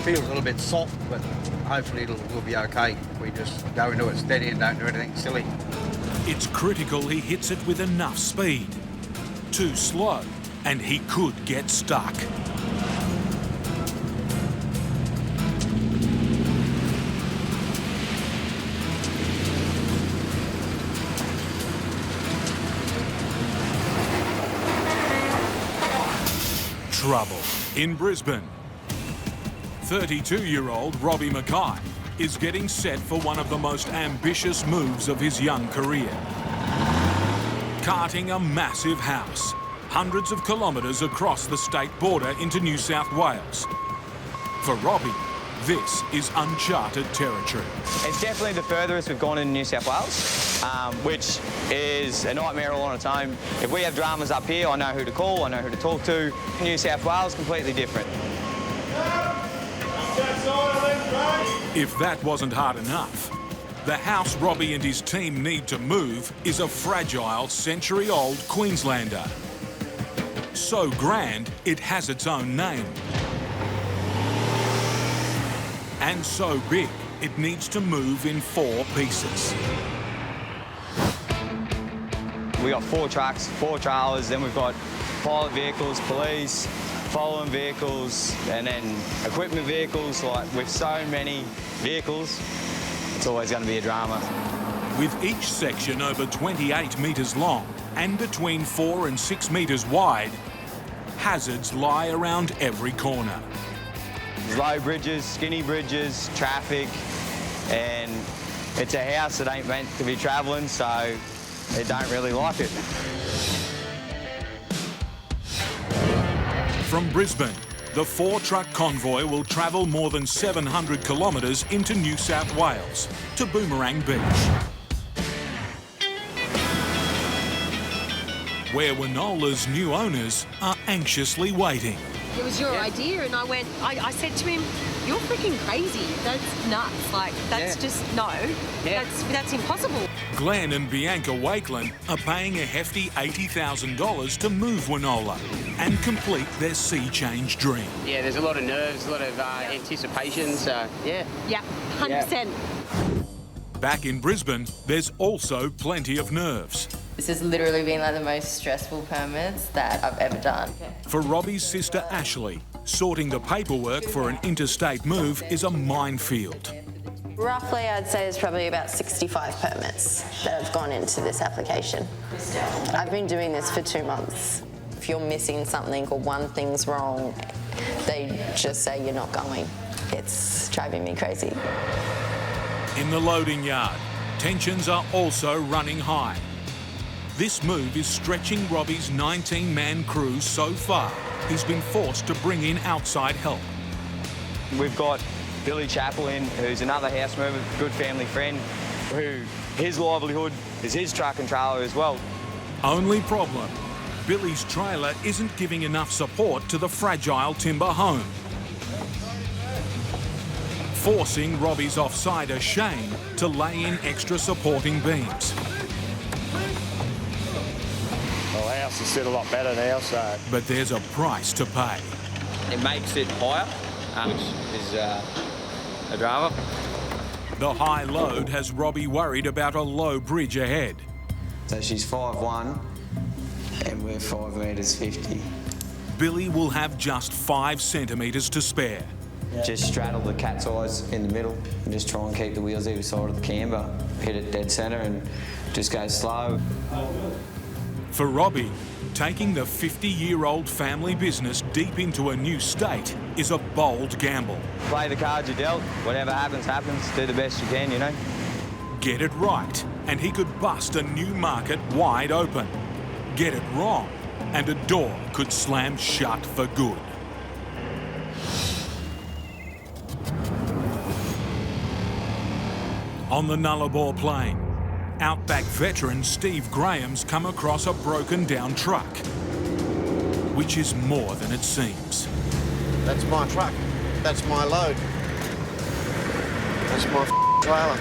feels a little bit soft, but hopefully we'll be okay. We just go into it steady and don't do anything silly. It's critical he hits it with enough speed. Too slow, and he could get stuck. Trouble in Brisbane. 32-year-old Robbie Mackay is getting set for one of the most ambitious moves of his young career. Carting a massive house, hundreds of kilometres across the state border into New South Wales. For Robbie, this is uncharted territory. It's definitely the furthest we've gone in New South Wales, which is a nightmare all on its own. If we have dramas up here, I know who to call, I know who to talk to. New South Wales, completely different. If that wasn't hard enough, the house Robbie and his team need to move is a fragile, century-old Queenslander. So grand, it has its own name. And so big, it needs to move in 4 pieces. We got 4 trucks, 4 trailers, then we've got pilot vehicles, police, following vehicles, and then equipment vehicles. Like, with so many vehicles, it's always going to be a drama. With each section over 28 metres long and between 4 and 6 metres wide, hazards lie around every corner. There's low bridges, skinny bridges, traffic, and it's a house that ain't meant to be travelling, so they don't really like it. From Brisbane, the 4-truck convoy will travel more than 700 kilometres into New South Wales, to Boomerang Beach, where Winola's new owners are anxiously waiting. It was your idea, and I said to him, "You're freaking crazy. That's nuts. Like, that's just, no. That's impossible." Glenn and Bianca Wakeland are paying a hefty $80,000 to move Winola and complete their sea change dream. Yeah, there's a lot of nerves, a lot of anticipation, so yeah. Yeah, 100%. Back in Brisbane, there's also plenty of nerves. This has literally been like the most stressful permits that I've ever done. For Robbie's sister Ashley, sorting the paperwork for an interstate move is a minefield. Roughly, I'd say there's probably about 65 permits that have gone into this application. I've been doing this for 2 months. If you're missing something or one thing's wrong, they just say you're not going. It's driving me crazy. In the loading yard, tensions are also running high. This move is stretching Robbie's 19-man crew so far, he's been forced to bring in outside help. We've got Billy Chaplin, who's another house mover, good family friend, who his livelihood is his truck and trailer as well. Only problem, Billy's trailer isn't giving enough support to the fragile timber home, forcing Robbie's offsider Shane to lay in extra supporting beams. Well, the house is set a lot better now, so... But there's a price to pay. It makes it higher, which is a drama. The high load has Robbie worried about a low bridge ahead. So she's 5'1", and we're 5 metres 50. Billy will have just 5 centimetres to spare. Just straddle the cat's eyes in the middle and just try and keep the wheels either side of the camber. Hit it dead centre and just go slow. For Robbie, taking the 50-year-old family business deep into a new state is a bold gamble. Play the cards you're dealt. Whatever happens, happens. Do the best you can, you know. Get it right, and he could bust a new market wide open. Get it wrong, and a door could slam shut for good. On the Nullarbor Plain, Outback veteran Steve Graham's come across a broken-down truck, which is more than it seems. That's my truck. That's my load. That's my trailer.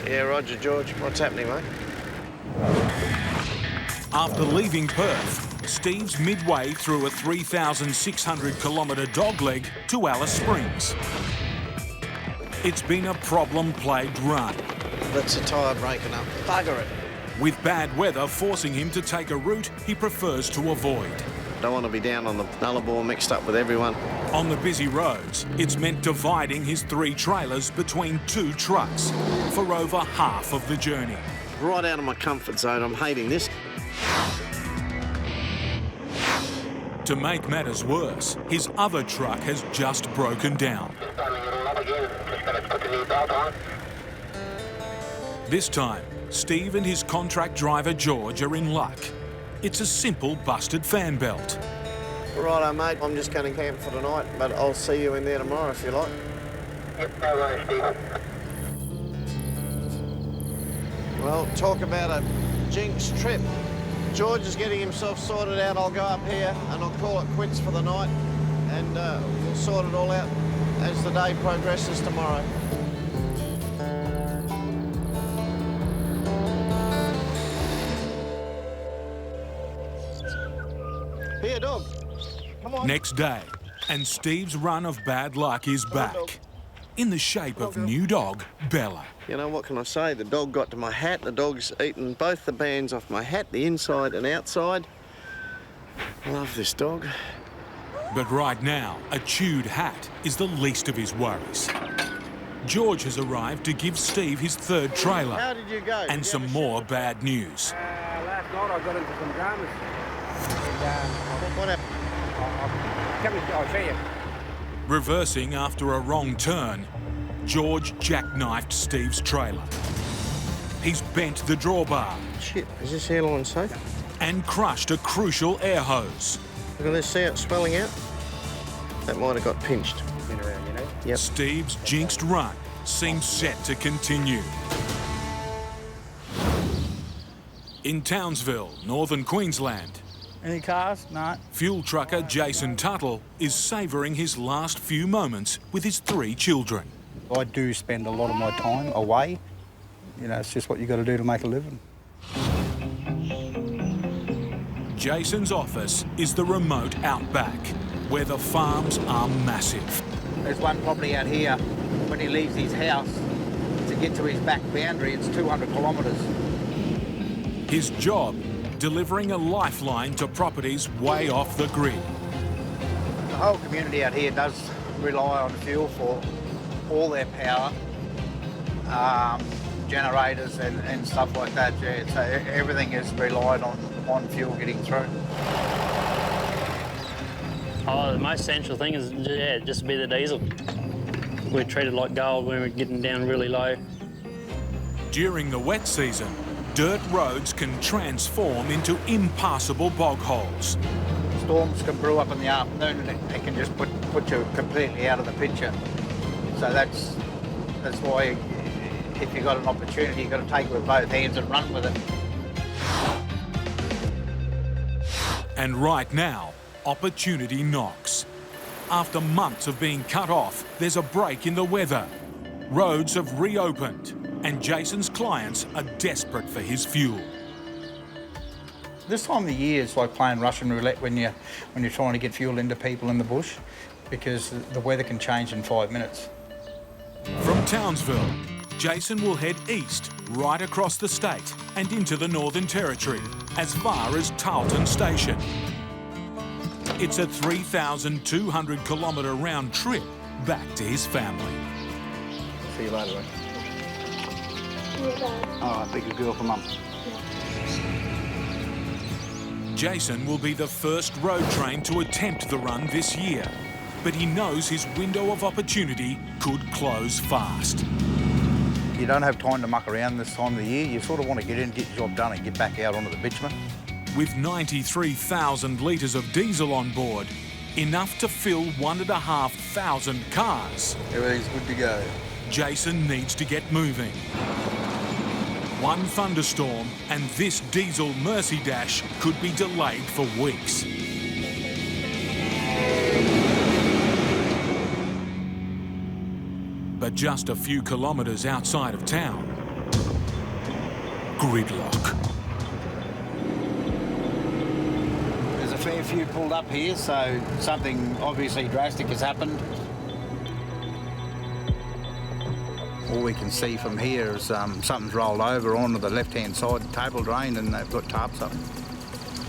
Yeah, Roger, George. What's happening, mate? After leaving Perth, Steve's midway through a 3,600 kilometre dogleg to Alice Springs. It's been a problem-plagued run. That's a tyre breaking up. Bugger it. With bad weather forcing him to take a route he prefers to avoid. Don't want to be down on the Nullarbor mixed up with everyone. On the busy roads, it's meant dividing his 3 trailers between 2 trucks for over half of the journey. Right out of my comfort zone, I'm hating this. To make matters worse, his other truck has just broken down. This time, Steve and his contract driver George are in luck. It's a simple busted fan belt. Righto, mate, I'm just going to camp for tonight, but I'll see you in there tomorrow if you like. Yep, no worries, Steve. Well, talk about a jinx trip. George is getting himself sorted out. I'll go up here and I'll call it quits for the night, and we'll sort it all out as the day progresses tomorrow. Here, dog. Come on. Next day, and Steve's run of bad luck is back. In the shape of new dog, Bella. You know, what can I say? The dog got to my hat. The dog's eaten both the bands off my hat, the inside and outside. I love this dog. But right now, a chewed hat is the least of his worries. George has arrived to give Steve his 3rd trailer. How did you go? And some more bad news. Last night I got into some dramas. What happened? I'll show you. Reversing after a wrong turn, George jackknifed Steve's trailer. He's bent the drawbar. Shit, is this airline safe? And crushed a crucial air hose. Look at this, see it swelling out? That might have got pinched. Been around, you know? Yep. Steve's jinxed run seems set to continue. In Townsville, northern Queensland, any cars? No. fuel trucker Jason Tuttle is savouring his last few moments with his 3 children. I do spend a lot of my time away. You know, it's just what you got to do to make a living. Jason's office is the remote Outback, where the farms are massive. There's one property out here. When he leaves his house to get to his back boundary, it's 200 kilometres. His job, delivering a lifeline to properties way off the grid. The whole community out here does rely on fuel for all their power, generators and stuff like that. Yeah. So everything is relied on fuel getting through. Oh, the most essential thing is, just be the diesel. We're treated like gold when we're getting down really low. During the wet season, dirt roads can transform into impassable bog holes. Storms can brew up in the afternoon and it can just put you completely out of the picture. So that's why if you've got an opportunity, you've got to take it with both hands and run with it. And right now, opportunity knocks. After months of being cut off, there's a break in the weather. Roads have reopened, and Jason's clients are desperate for his fuel. This time of the year, it's like playing Russian roulette when you're trying to get fuel into people in the bush, because the weather can change in 5 minutes. From Townsville, Jason will head east, right across the state and into the Northern Territory, as far as Tarleton Station. It's a 3,200 kilometre round trip back to his family. See you later, mate. All right, be a good girl for Mum. Jason will be the first road train to attempt the run this year, but he knows his window of opportunity could close fast. You don't have time to muck around this time of the year. You sort of want to get in, get your job done and get back out onto the bitumen. With 93,000 litres of diesel on board, enough to fill 1,500 cars. Everything's good to go. Jason needs to get moving. One thunderstorm and this diesel Mercy Dash could be delayed for weeks. But just a few kilometres outside of town, gridlock. few pulled up here, so something obviously drastic has happened. All we can see from here is something's rolled over onto the left-hand side table drain, and they've got tarps up.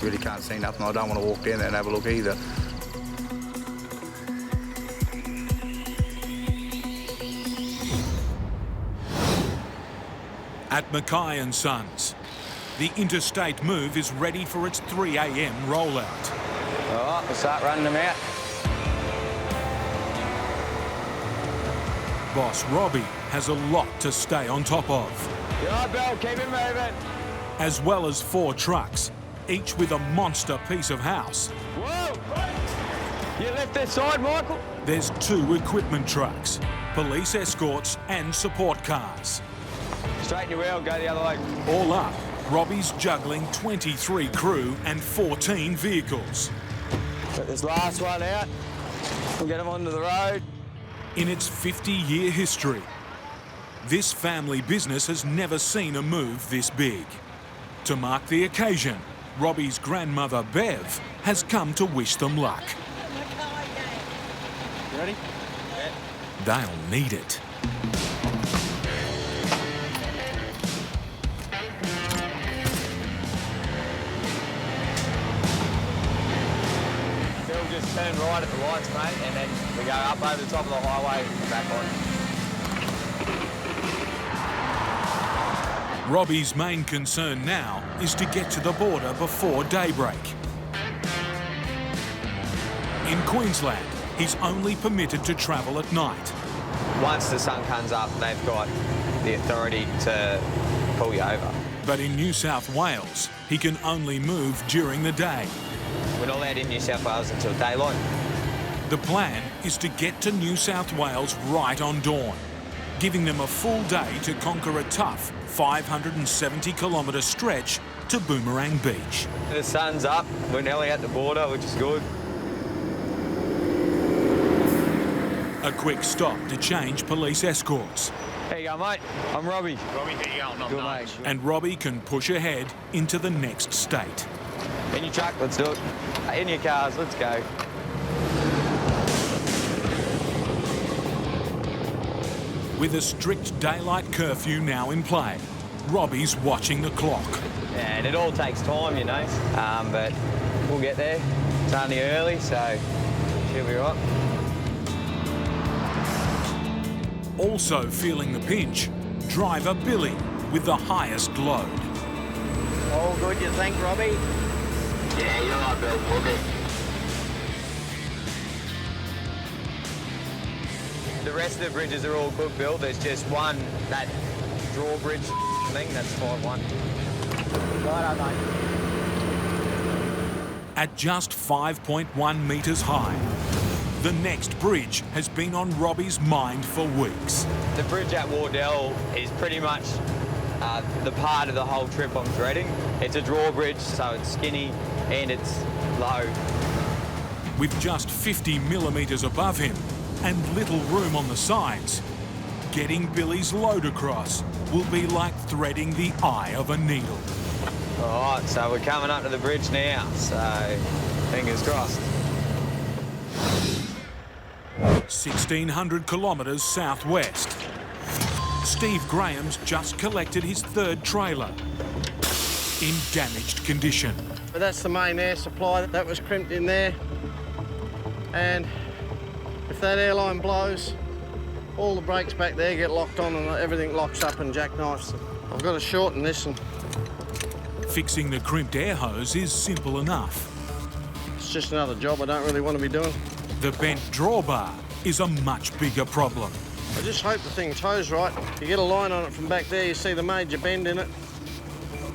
Really can't see nothing. I don't want to walk down there and have a look either. At Mackay and Sons, the interstate move is ready for its 3 a.m. rollout. All right, we'll start running them out. Boss Robbie has a lot to stay on top of. Good on, Bill, keep it moving. As well as 4 trucks, each with a monster piece of house. Whoa! You left that side, Michael? There's 2 equipment trucks, police escorts and support cars. Straighten your wheel, go the other way. All up, Robbie's juggling 23 crew and 14 vehicles. Get this last one out. We'll get them onto the road. In its 50-year history, this family business has never seen a move this big. To mark the occasion, Robbie's grandmother Bev has come to wish them luck. You ready? Yeah. They'll need it. Just turn right at the lights, mate, and then we go up over the top of the highway and back on. Robbie's main concern now is to get to the border before daybreak. In Queensland, he's only permitted to travel at night. Once the sun comes up, they've got the authority to pull you over. But in New South Wales, he can only move during the day. We're not allowed in New South Wales until daylight. The plan is to get to New South Wales right on dawn, giving them a full day to conquer a tough 570-kilometre stretch to Boomerang Beach. The sun's up, we're nearly at the border, which is good. A quick stop to change police escorts. There you go, mate. I'm Robbie. Robbie, how you going? Good, mate. And Robbie can push ahead into the next state. In your truck, let's do it. In your cars, let's go. With a strict daylight curfew now in play, Robbie's watching the clock. Yeah, and it all takes time, you know, but we'll get there. It's only early, so she'll be right. Also feeling the pinch, driver Billy with the highest load. All good, you think, Robbie? Yeah, you're right, Bill. BOGGED. The rest of the bridges are all good, Bill. There's just one, that drawbridge thing, that's 5-1. Righto, mate. At just 5.1 metres high, the next bridge has been on Robbie's mind for weeks. The bridge at Wardell is pretty much the part of the whole trip I'm dreading. It's a drawbridge, so it's skinny and it's low. With just 50 millimetres above him and little room on the sides, getting Billy's load across will be like threading the eye of a needle. All right, so we're coming up to the bridge now, so fingers crossed. 1,600 kilometres southwest. Steve Graham's just collected his 3rd trailer in damaged condition. But that's the main air supply that was crimped in there. And if that airline blows, all the brakes back there get locked on and everything locks up and jackknifes. I've got to shorten this. And fixing the crimped air hose is simple enough. it's just another job I don't really want to be doing. The bent drawbar is a much bigger problem. I just hope the thing tows right. You get a line on it from back there, you see the major bend in it.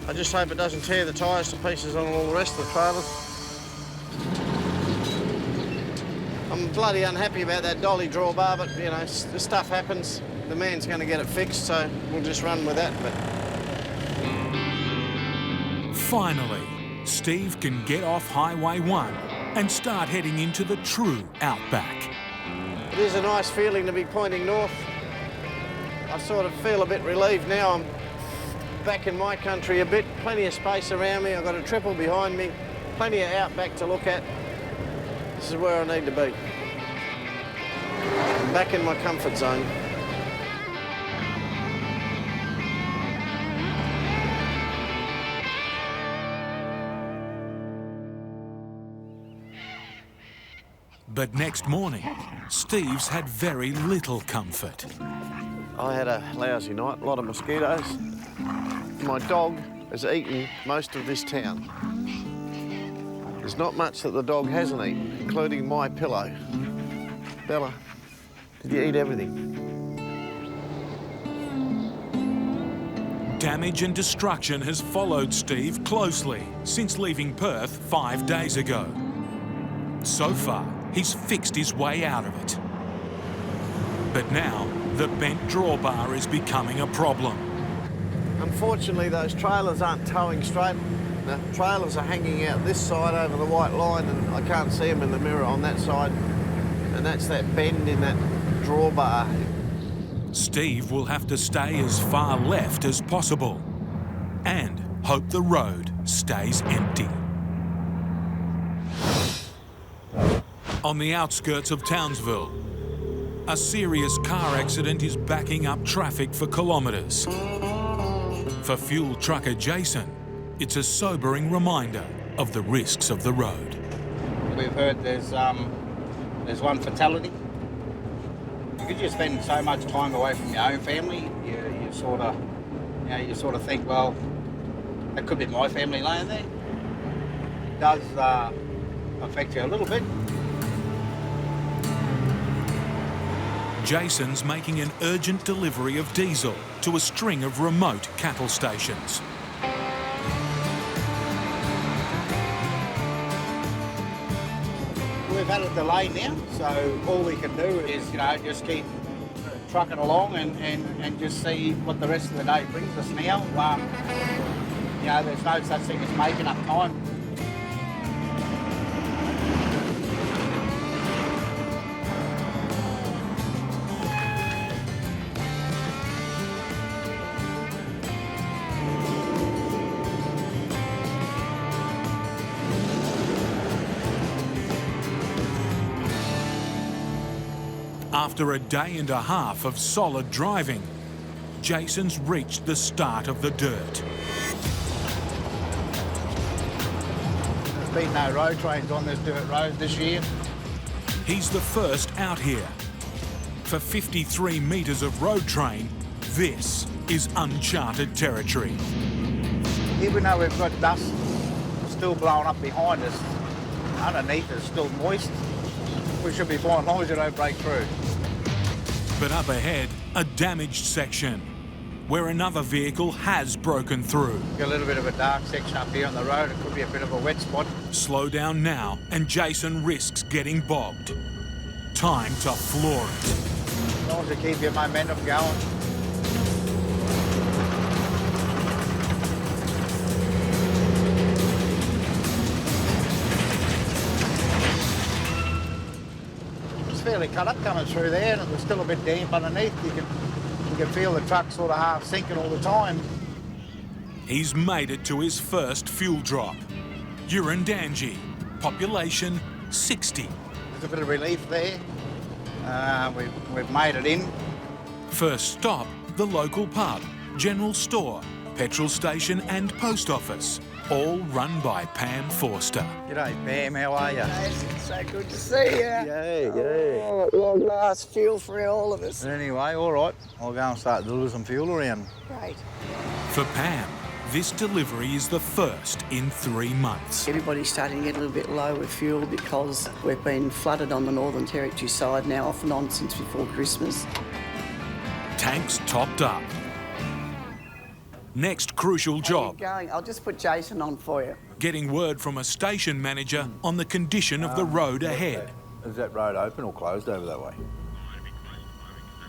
I just hope it doesn't tear the tyres to pieces on all the rest of the trailers. I'm bloody unhappy about that dolly drawbar, but you know, the stuff happens. The man's going to get it fixed, so we'll just run with that. But finally, Steve can get off Highway 1 and start heading into the true Outback. it is a nice feeling to be pointing north. I sort of feel a bit relieved now. I'm back in my country a bit, plenty of space around me. I've got a triple behind me, Plenty of Outback to look at. This is where I need to be. I'm back in my comfort zone. But next morning, Steve's had very little comfort. I had a lousy night, a lot of mosquitoes. My dog has eaten most of this town. There's not much that the dog hasn't eaten, including my pillow. Bella, did you eat everything? Damage and destruction has followed Steve closely since leaving Perth 5 days ago. So far, he's fixed his way out of it. But now, the bent drawbar is becoming a problem. Unfortunately, those trailers aren't towing straight. The trailers are hanging out this side over the white line, and I can't see them in the mirror on that side. And that's that bend in that drawbar. Steve will have to stay as far left as possible and hope the road stays empty. On the outskirts of Townsville, a serious car accident is backing up traffic for kilometres. For fuel trucker Jason, it's a sobering reminder of the risks of the road. We've heard there's one fatality. Because you spend so much time away from your own family, you sort of think, well, that could be my family laying there. It does affect you a little bit. Jason's making an urgent delivery of diesel to a string of remote cattle stations. We've had a delay now, so all we can do is, just keep trucking along and just see what the rest of the day brings us now. There's no such thing as making up time. After a day and a half of solid driving, Jason's reached the start of the dirt. There's been no road trains on this dirt road this year. He's the first out here. For 53 metres of road train, this is uncharted territory. Even though we've got dust still blowing up behind us, underneath it's still moist. We should be fine as long as you don't break through. But up ahead, a damaged section where another vehicle has broken through. Got a little bit of a dark section up here on the road. It could be a bit of a wet spot. Slow down now and Jason risks getting bogged. Time to floor it. As long as you keep your momentum going. Fairly cut up coming through there, and it was still a bit damp underneath. You can feel the truck sort of half sinking all the time. He's made it to his first fuel drop. Urandangi, population 60. There's a bit of relief there. We've made it in. First stop, the local pub, general store, petrol station and post office. All run by Pam Forster. G'day, Pam. How are you? It's so good to see you. Yay. Oh, at long last, fuel for all of us. Anyway, all right. I'll go and start delivering some fuel around. Great. For Pam, this delivery is the first in 3 months. Everybody's starting to get a little bit low with fuel because we've been flooded on the Northern Territory side now off and on since before Christmas. Tanks topped up. Next crucial job. Going. I'll just put Jason on for you. Getting word from a station manager on the condition of the road ahead. Is that road open or closed over that way?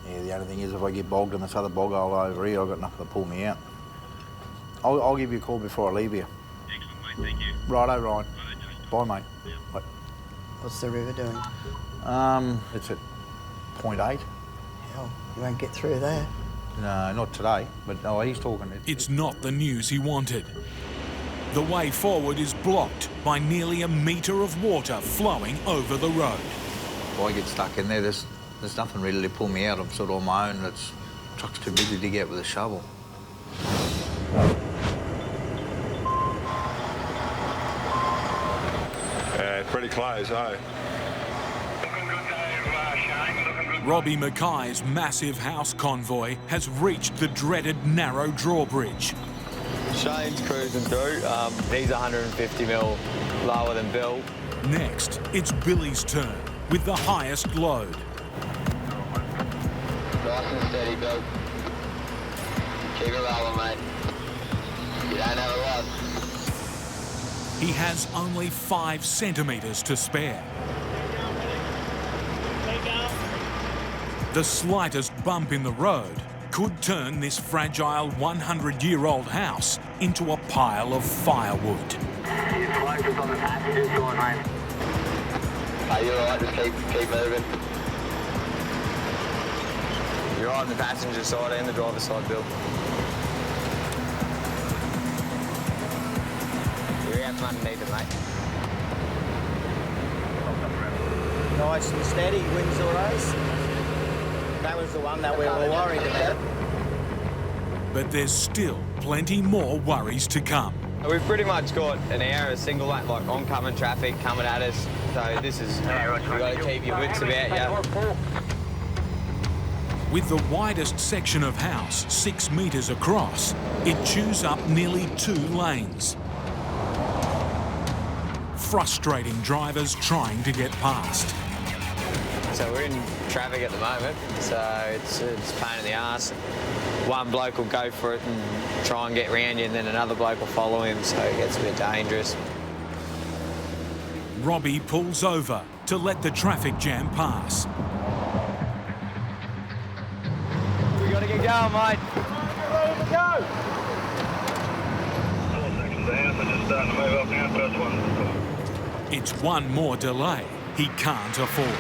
Yeah, the only thing is if I get bogged in this other bog hole over here, I've got nothing to pull me out. I'll give you a call before I leave here. Excellent, mate. Thank you. Righto, Ryan. Bye, mate. Bye. What's the river doing? It's at 0.8. Hell, you won't get through there. No, not today, but he's talking. It's not the news he wanted. The way forward is blocked by nearly a metre of water flowing over the road. If I get stuck in there, there's nothing really to pull me out. I'm sort of on my own. The truck's too big to dig out with a shovel. Pretty close, eh? Robbie Mackay's massive house convoy has reached the dreaded narrow drawbridge. Shane's cruising through. He's 150 mil lower than Bill. Next, it's Billy's turn with the highest load. Nice and steady, Bill. Keep it rolling, mate. You don't have a lot. He has only 5 centimetres to spare. The slightest bump in the road could turn this fragile 100-year-old house into a pile of firewood. Focus on the passengers going home. Are you alright? Just keep moving. You're on the passenger side and the driver's side, Bill. You're out from underneath it, mate. Nice and steady, wins the race. That was the one that we were worried about. But there's still plenty more worries to come. We've pretty much got an hour of single lane, like oncoming traffic coming at us. So this is, you've got to keep your wits about you. With the widest section of house 6 metres across, it chews up nearly 2 lanes. Frustrating drivers trying to get past. So we're in traffic at the moment, so it's a pain in the arse. One bloke will go for it and try and get round you, and then another bloke will follow him, so it gets a bit dangerous. Robbie pulls over to let the traffic jam pass. We got to get going, mate. Ready to go. 4 sections down, they're just starting to move up now. First one. It's one more delay he can't afford.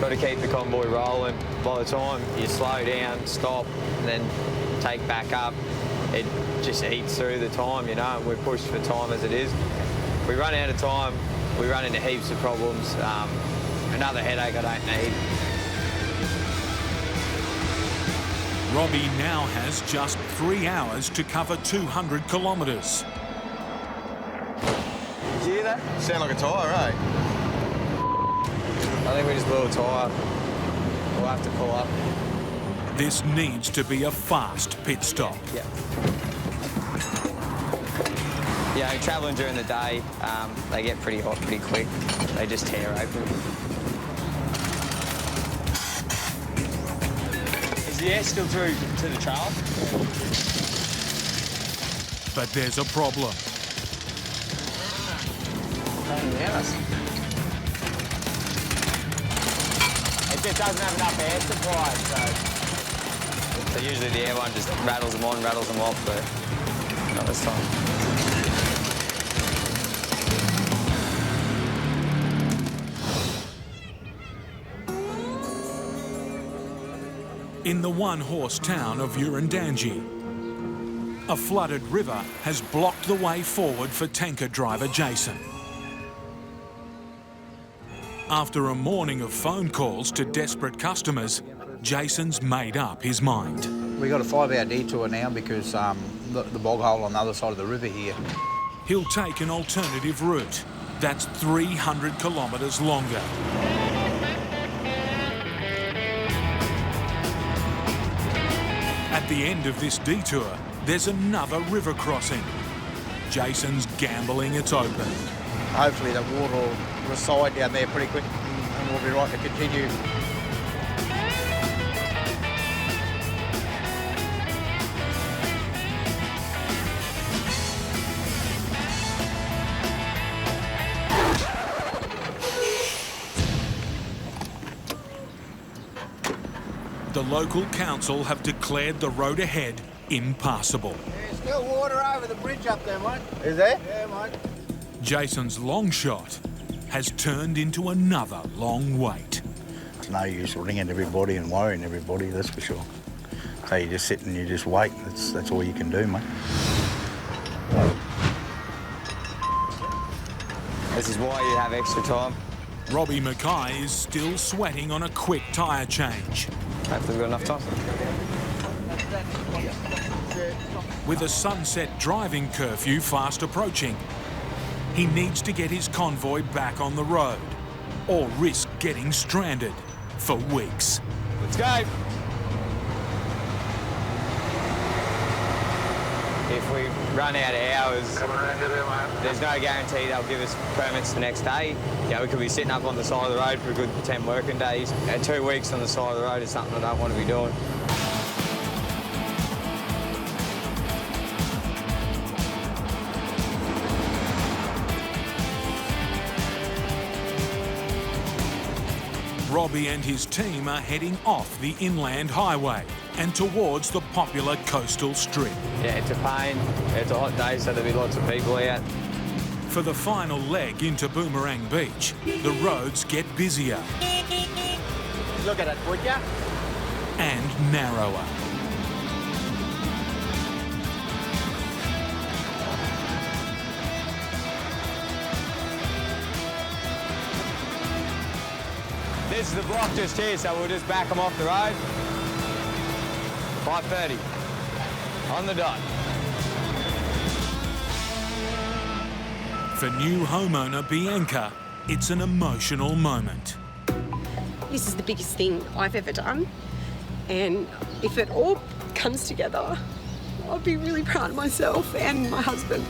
Got to keep the convoy rolling. By the time you slow down, stop, and then take back up, it just eats through the time, you know, and we're pushed for time as it is. If we run out of time, we run into heaps of problems. Another headache I don't need. Robbie now has just 3 hours to cover 200 kilometres. Did you hear that? Sound like a tyre, eh? I think we just blew a tyre. We'll have to pull up. This needs to be a fast pit stop. Yeah. Yeah, travelling during the day, they get pretty hot pretty quick. They just tear open. Is the air still through to the trailer? But there's a problem. It just doesn't have enough air supply, so usually the air one just rattles them on, rattles them off, but not this time. In the one-horse town of Urandangi, a flooded river has blocked the way forward for tanker driver Jason. After a morning of phone calls to desperate customers, Jason's made up his mind. We got a 5-hour detour now because the bog hole on the other side of the river here. He'll take an alternative route that's 300 kilometres longer. At the end of this detour, there's another river crossing. Jason's gambling it's open. Hopefully the water will recede down there pretty quick and we'll be right to continue. The local council have declared the road ahead impassable. There's still water over the bridge up there, mate. Is there? Yeah, mate. Jason's long shot has turned into another long wait. It's no use ringing everybody and worrying everybody, that's for sure. So you just sit and you just wait. That's all you can do, mate. This is why you have extra time. Robbie Mackay is still sweating on a quick tyre change. Hopefully we've got enough time. With a sunset driving curfew fast approaching, he needs to get his convoy back on the road or risk getting stranded for weeks. Let's go. If we run out of hours, there's no guarantee they'll give us permits the next day. Yeah, we could be sitting up on the side of the road for a good 10 working days. 2 weeks on the side of the road is something I don't want to be doing. Robbie and his team are heading off the inland highway and towards the popular coastal strip. Yeah, it's a pain. It's a hot day, so there'll be lots of people out. For the final leg into Boomerang Beach, the roads get busier. Look at it, would ya? And narrower. This is the block just here, so we'll just back them off the road. 5:30 on the dot. For new homeowner Bianca, it's an emotional moment. This is the biggest thing I've ever done, and if it all comes together, I'll be really proud of myself and my husband.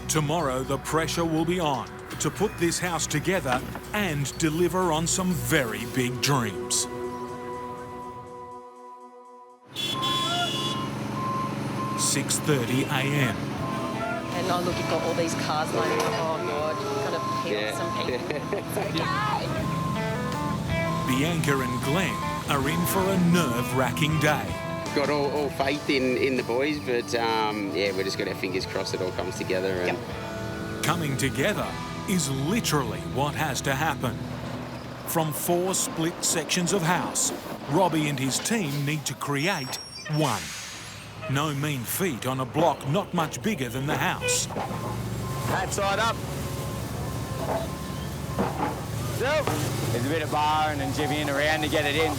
Tomorrow the pressure will be on to put this house together and deliver on some very big dreams. .30 a.m. And oh look, you've got all these cars lining up. Oh God, you've got to peel some people. It's okay. Bianca and Glenn are in for a nerve-wracking day. Got all faith in the boys, but yeah, we're just got our fingers crossed it all comes together. And Coming together is literally what has to happen. From 4 split sections of house, Robbie and his team need to create one. No mean feat on a block not much bigger than the house. That side up. So, there's a bit of barring and jibbying around to get it in.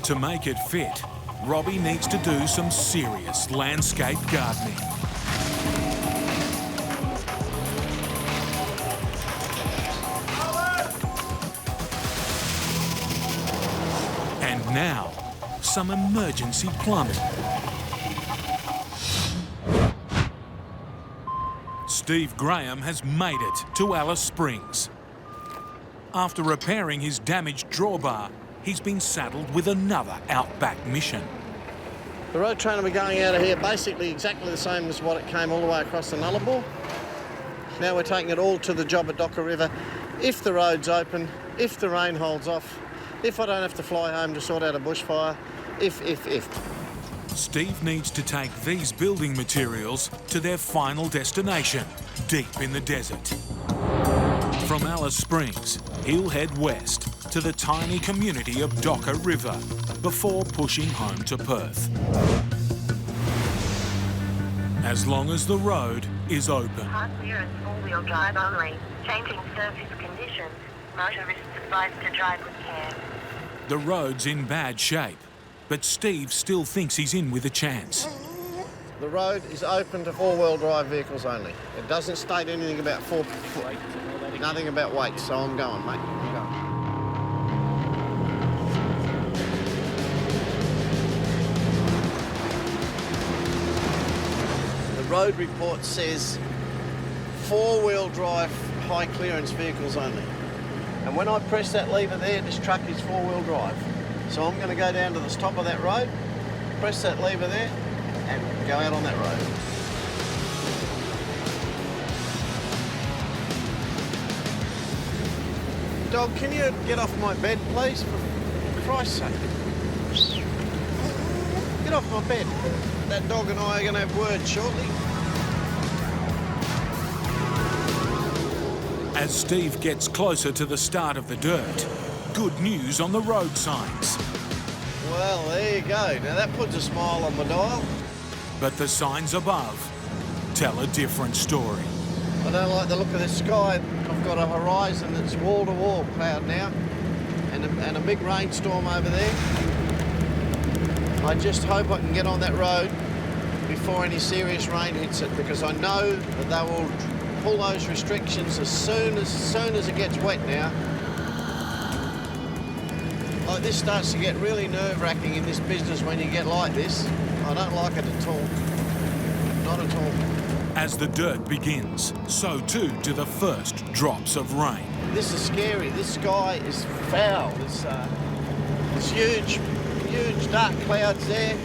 To make it fit, Robbie needs to do some serious landscape gardening. And now, some emergency plumbing. Steve Grahame has made it to Alice Springs. After repairing his damaged drawbar, he's been saddled with another Outback mission. The road train will be going out of here basically exactly the same as what it came all the way across the Nullarbor. Now we're taking it all to the job at Docker River. If the road's open, if the rain holds off, if I don't have to fly home to sort out a bushfire, if. Steve needs to take these building materials to their final destination, deep in the desert. From Alice Springs, he'll head west to the tiny community of Docker River before pushing home to Perth. As long as the road is open. Hard clearance, all-wheel drive only. Changing surface conditions. Motorists advised to drive with care. The road's in bad shape, but Steve still thinks he's in with a chance. The road is open to 4-wheel drive vehicles only. It doesn't state anything about nothing about weight, so I'm going, mate. I'm going. The road report says 4-wheel drive high clearance vehicles only. And when I press that lever there, this truck is 4-wheel drive. So I'm going to go down to the top of that road, press that lever there, and go out on that road. Dog, can you get off my bed, please? For Christ's sake. Get off my bed. That dog and I are going to have words shortly. As Steve gets closer to the start of the dirt, good news on the road signs. Well, there you go. Now that puts a smile on my dial. But the signs above tell a different story. I don't like the look of the sky. I've got a horizon that's wall-to-wall cloud now, and a big rainstorm over there. I just hope I can get on that road before any serious rain hits it, because I know that they will pull those restrictions as soon as it gets wet now. Like, this starts to get really nerve-wracking in this business when you get like this. I don't like it at all. Not at all. As the dirt begins, so too do the first drops of rain. This is scary. This sky is foul. There's huge dark clouds there.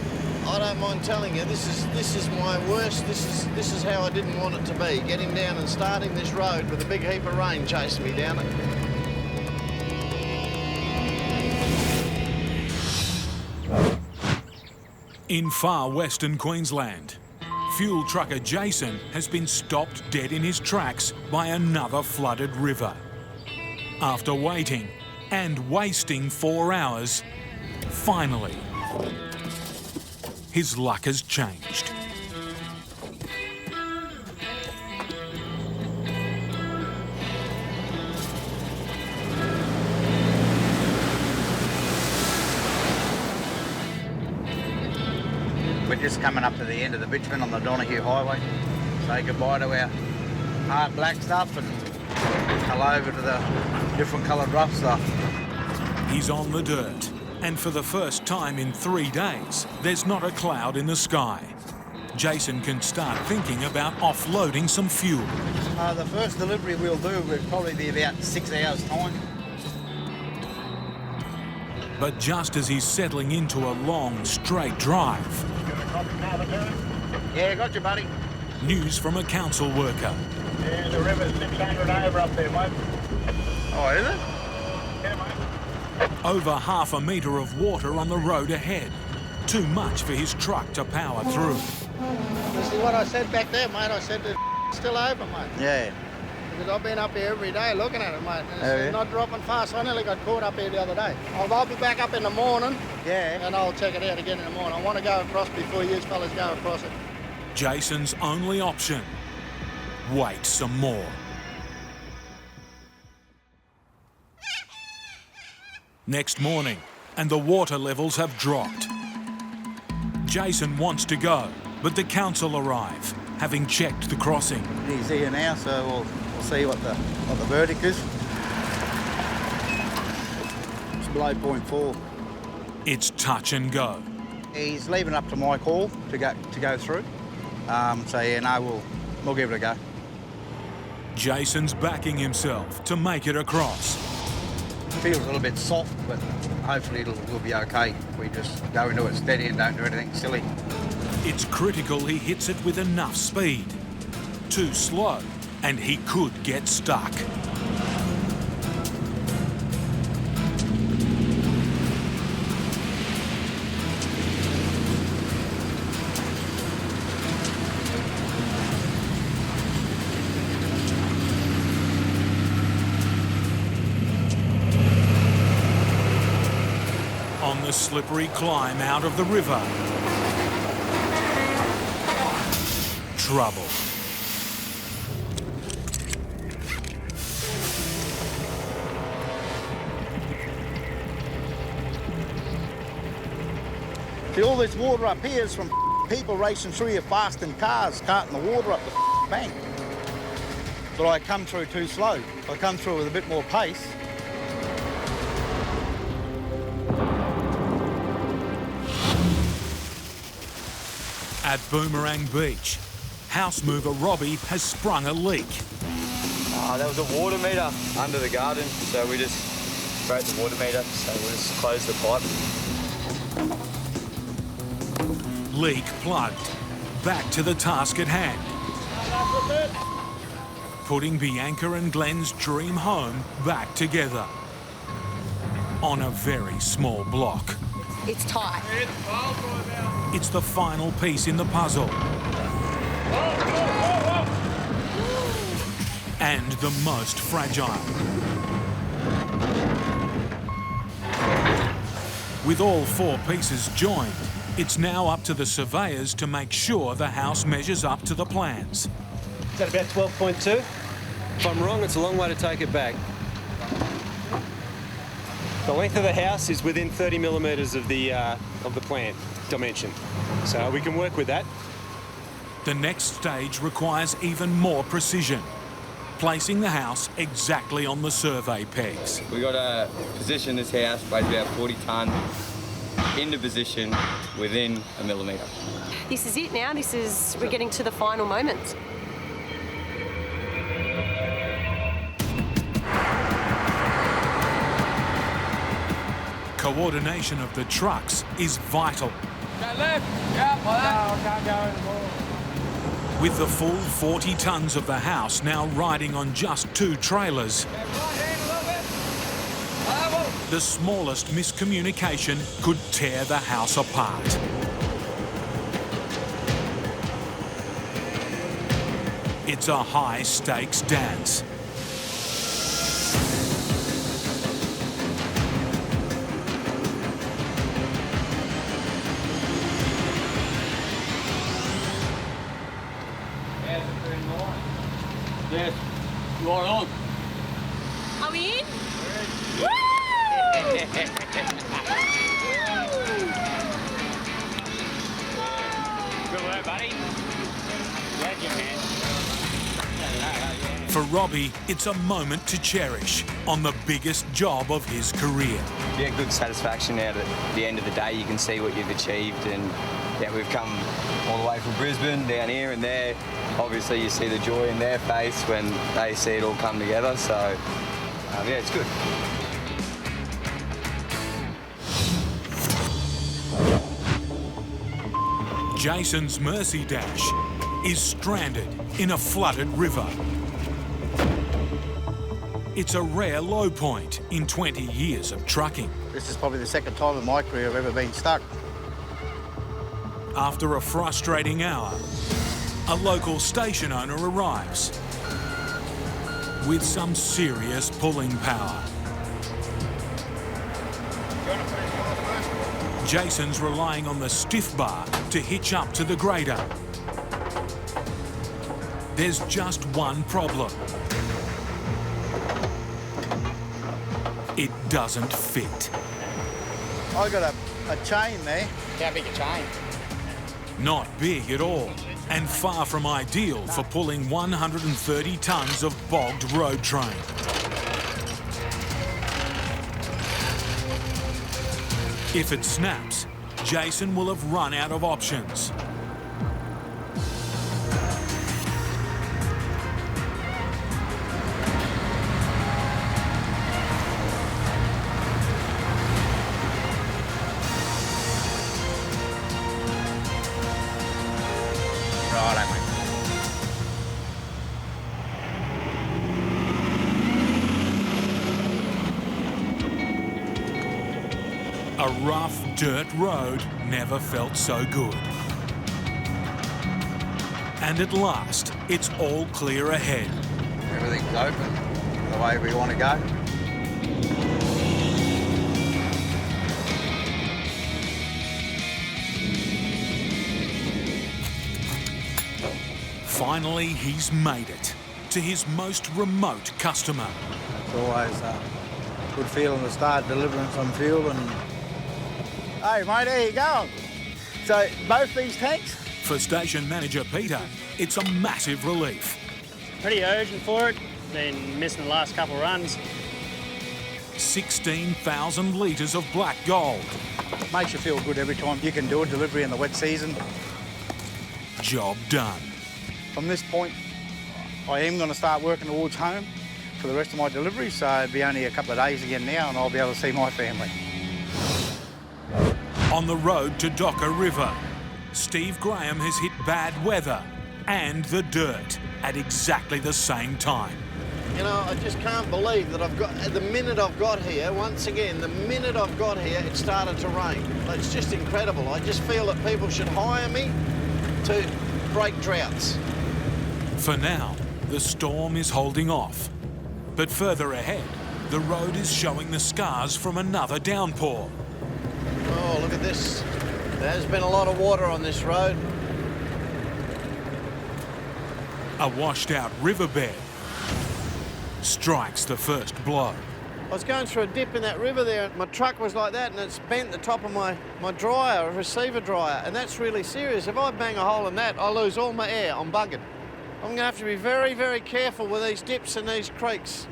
I don't mind telling you, this is my worst. This is how I didn't want it to be. Getting down and starting this road with a big heap of rain chasing me down it. In far western Queensland, fuel trucker Jason has been stopped dead in his tracks by another flooded river. After waiting and wasting 4 hours, finally, his luck has changed. We're just coming up to the end of the bitumen on the Donahue Highway. Say goodbye to our hard black stuff and hello over to the different coloured rough stuff. He's on the dirt, and for the first time in 3 days, there's not a cloud in the sky. Jason can start thinking about offloading some fuel. The first delivery we'll do will probably be about 6 hours' time. But just as he's settling into a long, straight drive... Yeah, got you, buddy. News from a council worker. Yeah, the river's 600 over up there, mate. Oh, is it? Yeah, mate. Over half a metre of water on the road ahead. Too much for his truck to power through. This is what I said back there, mate. I said it's still open, mate. Yeah. Because I've been up here every day looking at it, mate. And Oh, it's not dropping fast. I nearly got caught up here the other day. I'll be back up in the morning. Yeah. And I'll check it out again in the morning. I want to go across before you fellas go across it. Jason's only option, wait some more. Next morning, and the water levels have dropped. Jason wants to go, but the council arrive, having checked the crossing. He's here now, so we'll see what the verdict is. It's below 0.4. It's touch and go. He's leaving up to my call to go through. So yeah, no, we'll give it a go. Jason's backing himself to make it across. Feels a little bit soft, but hopefully we'll be okay. We just go into it steady and don't do anything silly. It's critical he hits it with enough speed. Too slow, and he could get stuck. On the slippery climb out of the river, trouble. See, all this water up here is from people racing through here fast in cars, carting the water up the bank. But I come through too slow. I come through with a bit more pace. At Boomerang Beach, house mover Robbie has sprung a leak. There was a water meter under the garden, so we just broke the water meter, so we'll just close the pipe. Leak plugged. Back to the task at hand. Putting Bianca and Glenn's dream home back together. On a very small block. It's tight. It's the final piece in the puzzle. And the most fragile. With all 4 pieces joined, It's now up to the surveyors to make sure the house measures up to the plans. Is that about 12.2? If I'm wrong, it's a long way to take it back. The length of the house is within 30 millimetres of the plan dimension, so we can work with that. The next stage requires even more precision, placing the house exactly on the survey pegs. We got to position this house, weighs about 40 tonne, into position within a millimetre. This is it now. We're getting to the final moment. Coordination of the trucks is vital. Go left. Yeah, no, I can't go anymore. With the full 40 tonnes of the house now riding on just 2 trailers, the smallest miscommunication could tear the house apart. It's a high-stakes dance. Yes, you are on. Are we in? Good work, buddy. Glad you man. For Robbie, it's a moment to cherish on the biggest job of his career. Yeah, good satisfaction out at the end of the day. You can see what you've achieved, and yeah, we've come all the way from Brisbane down here and there. Obviously, you see the joy in their face when they see it all come together. So, yeah, it's good. Jason's Mercy Dash is stranded in a flooded river. It's a rare low point in 20 years of trucking. This is probably the second time in my career I've ever been stuck. After a frustrating hour, a local station owner arrives with some serious pulling power. Jason's relying on the stiff bar to hitch up to the grader. There's just one problem. It doesn't fit. I got a chain there. How big a chain? Not big at all, and far from ideal for pulling 130 tonnes of bogged road train. If it snaps, Jason will have run out of options. A rough dirt road never felt so good. And at last, it's all clear ahead. Everything's open the way we want to go. Finally, he's made it to his most remote customer. It's always a good feeling to start delivering some fuel and... Hey, mate, how you going? So, both these tanks? For station manager Peter, it's a massive relief. Pretty urgent for it. Been missing the last couple of runs. 16,000 litres of black gold. Makes you feel good every time you can do a delivery in the wet season. Job done. From this point, I am going to start working towards home for the rest of my delivery, so it'll be only a couple of days again now and I'll be able to see my family. On the road to Docker River, Steve Grahame has hit bad weather and the dirt at exactly the same time. You know, I just can't believe that the minute I've got here, once again, the minute I've got here, it started to rain. It's just incredible. I just feel that people should hire me to break droughts. For now, the storm is holding off. But further ahead, the road is showing the scars from another downpour. Oh, look at this. There's been a lot of water on this road. A washed-out riverbed strikes the first blow. I was going through a dip in that river there, and my truck was like that, and it's bent the top of my dryer, a receiver dryer, and that's really serious. If I bang a hole in that, I lose all my air. I'm buggered. I'm going to have to be very, very careful with these dips and these creeks.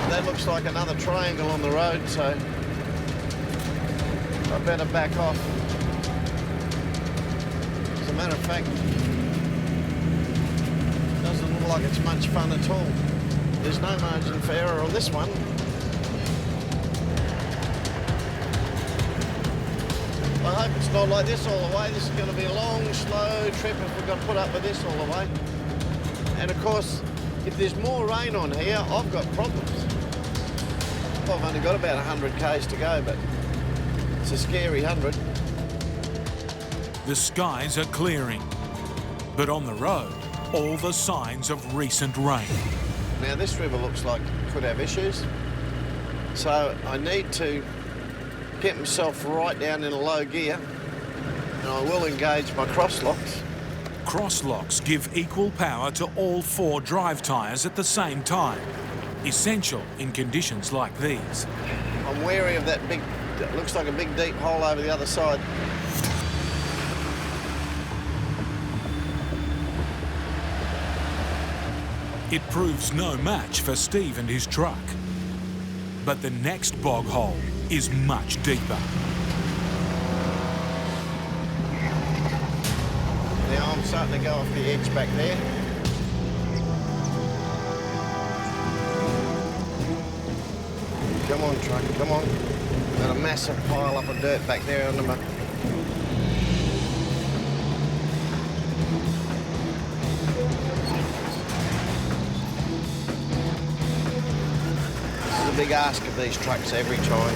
That looks like another triangle on the road, so I better back off. As a matter of fact, doesn't look like it's much fun at all. There's no margin for error on this one. I hope it's not like this all the way. This is going to be a long, slow trip if we've got to put up with this all the way. And of course, if there's more rain on here, I've got problems. I've only got about 100 k's to go, but it's a scary 100. The skies are clearing, but on the road, all the signs of recent rain. Now this river looks like it could have issues, so I need to get myself right down in a low gear, and I will engage my cross locks. Cross locks give equal power to all 4 drive tyres at the same time, essential in conditions like these. I'm wary of that big, it looks like a big deep hole over the other side. It proves no match for Steve and his truck. But the next bog hole is much deeper. Now I'm starting to go off the edge back there. Come on, truck, come on. Got a massive pile up of dirt back there under my... This is a big ask of these trucks every time.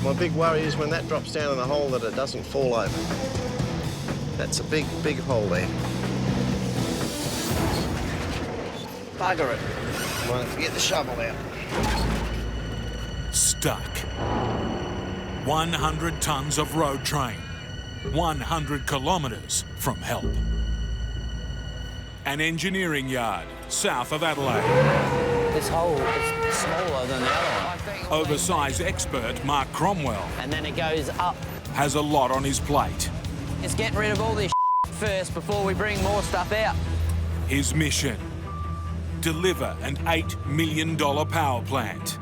My big worry is when that drops down in the hole that it doesn't fall over. That's a big, big hole there. Bugger it. Might have to get the shovel out. Stuck. 100 tonnes of road train. 100 kilometres from help. An engineering yard south of Adelaide. This hole is smaller than the other one. Oversized expert Mark Cromwell. And then it goes up. Has a lot on his plate. It's getting rid of all this first before we bring more stuff out. His mission: deliver an $8 million power plant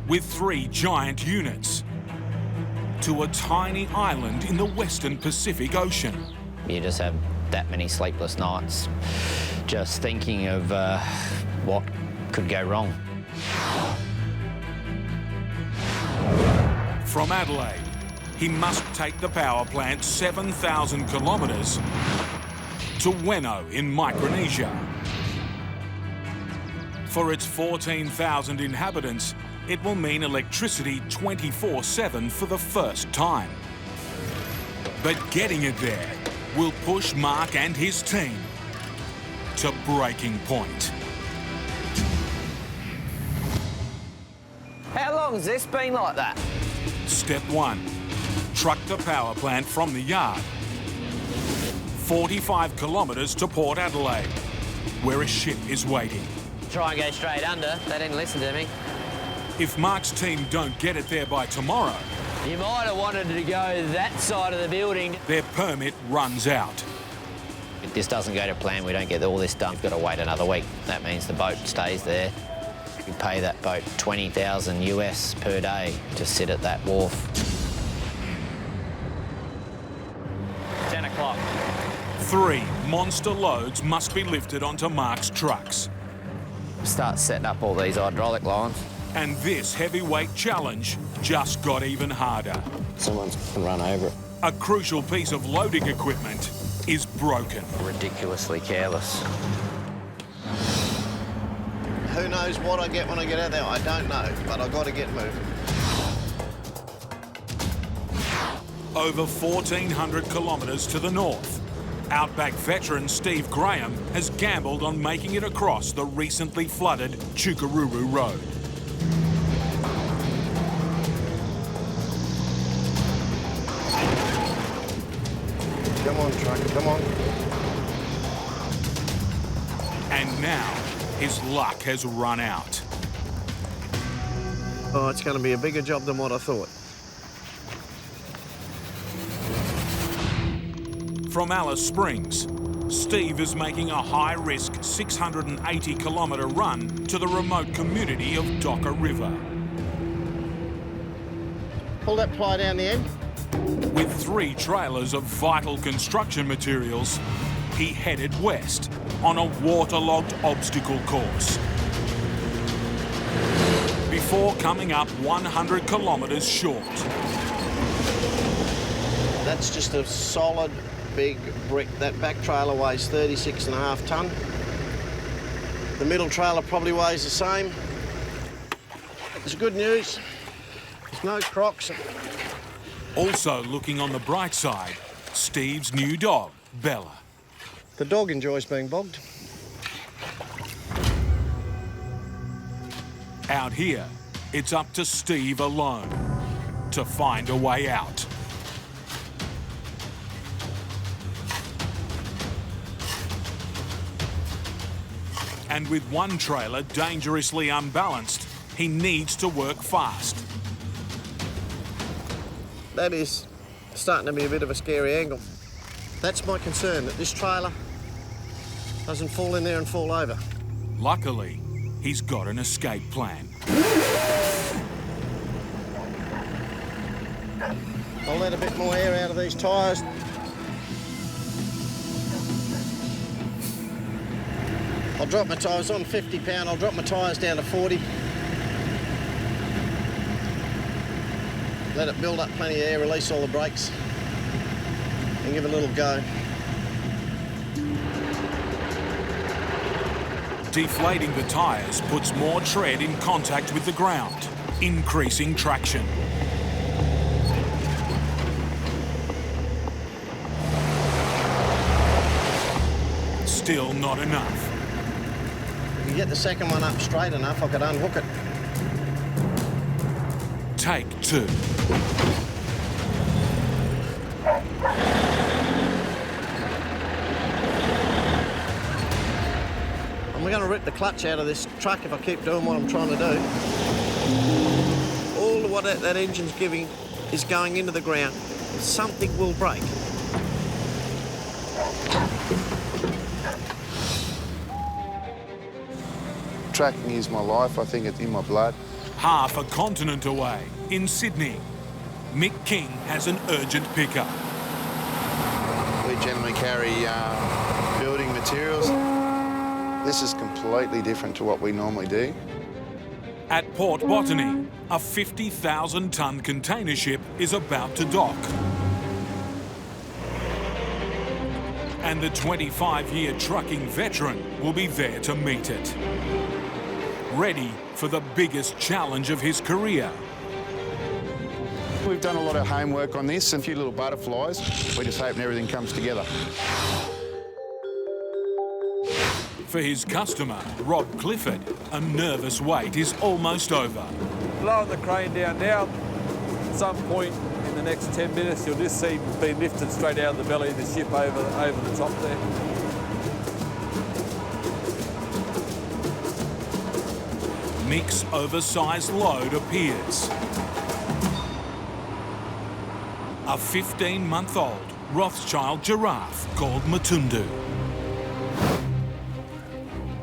with 3 giant units to a tiny island in the western Pacific Ocean. You just have that many sleepless nights just thinking of what could go wrong. From Adelaide, he must take the power plant 7,000 kilometres to Weno in Micronesia. For its 14,000 inhabitants, it will mean electricity 24/7 for the first time. But getting it there will push Mark and his team to breaking point. How long has this been like that? Step 1, truck the power plant from the yard 45 kilometres to Port Adelaide, where a ship is waiting. Try and go straight under. They didn't listen to me. If Mark's team don't get it there by tomorrow, you might have wanted to go that side of the building. Their permit runs out. If this doesn't go to plan, we don't get all this done. We've got to wait another week. That means the boat stays there. We pay that boat $20,000 US per day to sit at that wharf. 10 o'clock. 3 monster loads must be lifted onto Mark's trucks. Start setting up all these hydraulic lines. And this heavyweight challenge just got even harder. Someone's run over it. A crucial piece of loading equipment is broken. Ridiculously careless. Who knows what I get when I get out there? I don't know, but I've got to get moving. Over 1,400 kilometres to the north, Outback veteran Steve Grahame has gambled on making it across the recently flooded Chukaruru Road. Come on, trucker, come on. And now, his luck has run out. Oh, it's going to be a bigger job than what I thought. From Alice Springs, Steve is making a high-risk 680-kilometre run to the remote community of Docker River. Pull that ply down the end. With 3 trailers of vital construction materials, he headed west on a waterlogged obstacle course. Before coming up 100 kilometres short. That's just a solid big brick. That back trailer weighs 36.5 tonne. The middle trailer probably weighs the same. It's good news. There's no crocs. Also looking on the bright side, Steve's new dog, Bella. The dog enjoys being bogged. Out here, it's up to Steve alone to find a way out. And with one trailer dangerously unbalanced, he needs to work fast. That is starting to be a bit of a scary angle. That's my concern, that this trailer doesn't fall in there and fall over. Luckily, he's got an escape plan. I'll let a bit more air out of these tyres. I'll drop my tyres on 50 pound, I'll drop my tyres down to 40. Let it build up plenty of air, release all the brakes, and give it a little go. Deflating the tyres puts more tread in contact with the ground, increasing traction. Still not enough. If you get the second one up straight enough, I could unhook it. Take 2. I'm going to rip the clutch out of this truck if I keep doing what I'm trying to do. All of what that engine's giving is going into the ground. Something will break. Tracking is my life. I think it's in my blood. Half a continent away, in Sydney, Mick King has an urgent pickup. We generally carry building materials. This is completely different to what we normally do. At Port Botany, a 50,000-tonne container ship is about to dock. And the 25-year trucking veteran will be there to meet it. Ready for the biggest challenge of his career. We've done a lot of homework on this, and a few little butterflies. We're just hoping everything comes together. For his customer, Rob Clifford, a nervous wait is almost over. Lowering the crane down now. At some point in the next 10 minutes, you'll just see it being lifted straight out of the belly of the ship over the top there. Mick's oversized load appears. A 15-month-old Rothschild giraffe called Matundu.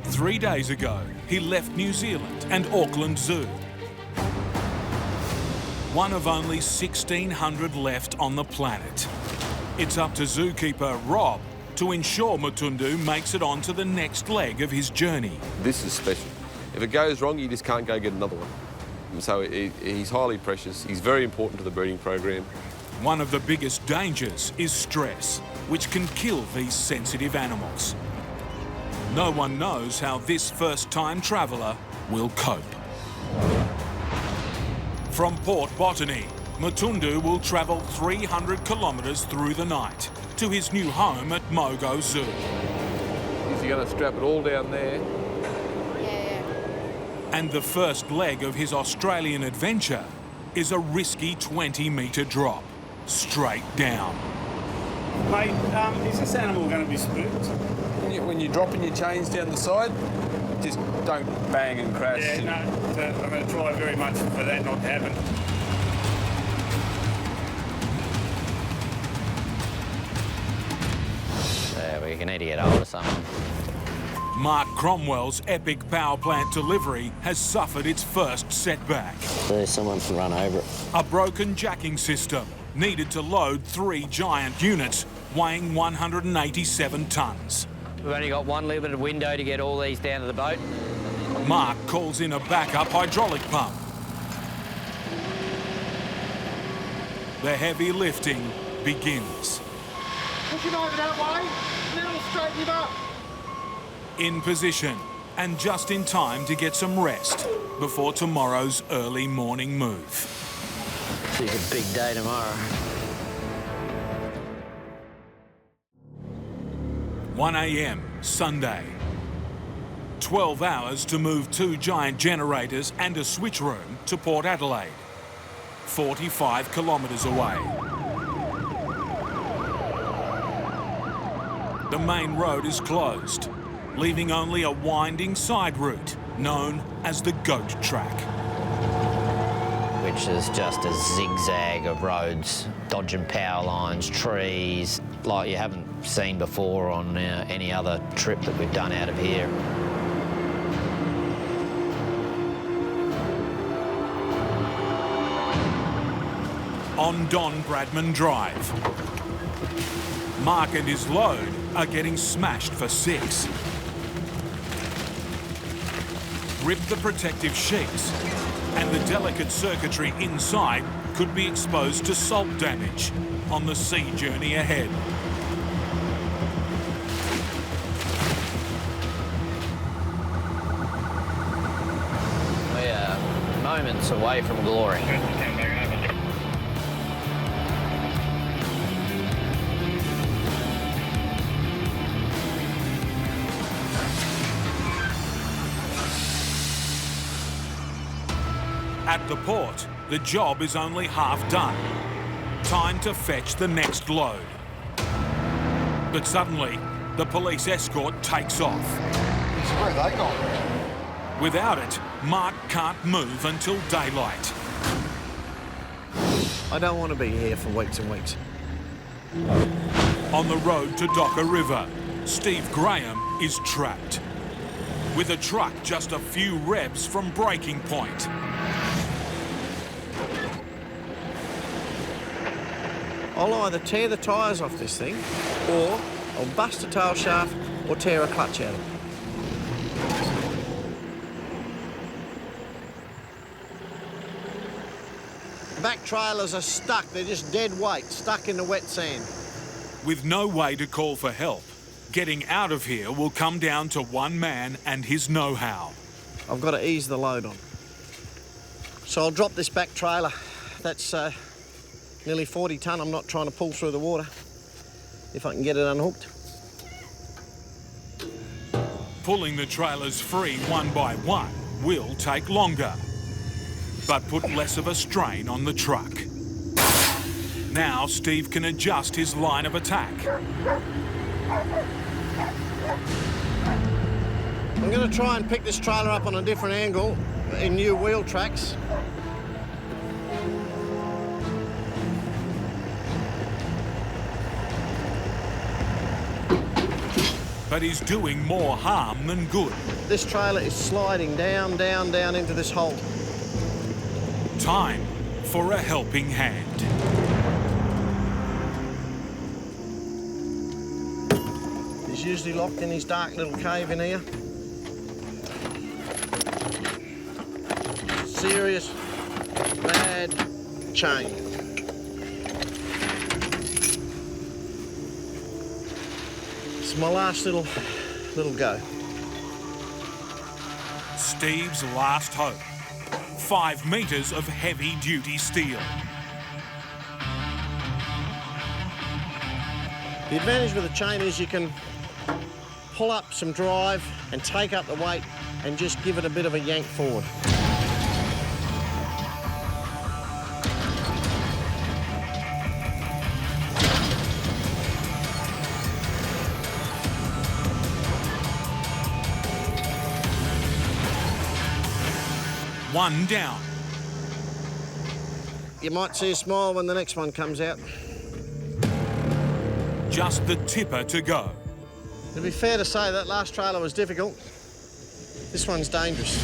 3 days ago, he left New Zealand and Auckland Zoo. One of only 1,600 left on the planet. It's up to zookeeper Rob to ensure Matundu makes it on to the next leg of his journey. This is special. If it goes wrong, you just can't go get another one. And so he's highly precious. He's very important to the breeding program. One of the biggest dangers is stress, which can kill these sensitive animals. No one knows how this first-time traveller will cope. From Port Botany, Matundu will travel 300 kilometres through the night to his new home at Mogo Zoo. If you're going to strap it all down there. And the first leg of his Australian adventure is a risky 20-metre drop, straight down. Mate, is this animal going to be spooked? When you're dropping your chains down the side, just don't bang and crash. Yeah, no, I'm going to try very much for that not to happen. We need to get hold of someone. Mark Cromwell's epic power plant delivery has suffered its first setback. There's someone to run over it. A broken jacking system needed to load 3 giant units weighing 187 tonnes. We've only got one limited window to get all these down to the boat. Mark calls in a backup hydraulic pump. The heavy lifting begins. Push him over that way, then I'll straighten him up. In position and just in time to get some rest before tomorrow's early morning move. It's a big day tomorrow. 1 a.m. Sunday. 12 hours to move 2 giant generators and a switch room to Port Adelaide, 45 kilometres away. The main road is closed, leaving only a winding side route known as the Goat Track. Which is just a zigzag of roads, dodging power lines, trees, like you haven't seen before on any other trip that we've done out of here. On Don Bradman Drive, Mark and his load are getting smashed for 6. Rip the protective sheets, and the delicate circuitry inside could be exposed to salt damage on the sea journey ahead. We are moments away from glory. At the port, the job is only half done. Time to fetch the next load. But suddenly, the police escort takes off. Where are they gone? Without it, Mark can't move until daylight. I don't want to be here for weeks and weeks. On the road to Docker River, Steve Grahame is trapped, with a truck just a few revs from breaking point. I'll either tear the tyres off this thing, or I'll bust a tail shaft or tear a clutch out of it. Back trailers are stuck, they're just dead weight, stuck in the wet sand. With no way to call for help, getting out of here will come down to one man and his know-how. I've got to ease the load on. So I'll drop this back trailer. That's nearly 40 tonne. I'm not trying to pull through the water if I can get it unhooked. Pulling the trailers free one by one will take longer, but put less of a strain on the truck. Now Steve can adjust his line of attack. I'm going to try and pick this trailer up on a different angle in new wheel tracks. But he's doing more harm than good. This trailer is sliding down, down, down into this hole. Time for a helping hand. He's usually locked in his dark little cave in here. Serious, bad chain. It's my last little go. Steve's last hope. 5 metres of heavy-duty steel. The advantage with a chain is you can pull up some drive and take up the weight and just give it a bit of a yank forward. One down. You might see a smile when the next one comes out. Just the tipper to go. To be fair to say, that last trailer was difficult. This one's dangerous.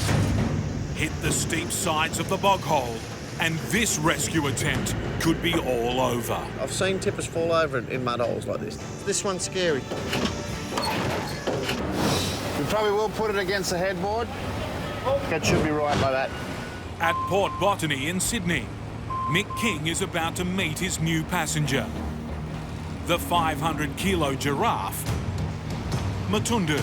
Hit the steep sides of the bog hole, and this rescue attempt could be all over. I've seen tippers fall over in mud holes like this. This one's scary. We probably will put it against the headboard. That should be right like that. At Port Botany in Sydney, Mick King is about to meet his new passenger, the 500-kilo giraffe, Matundu.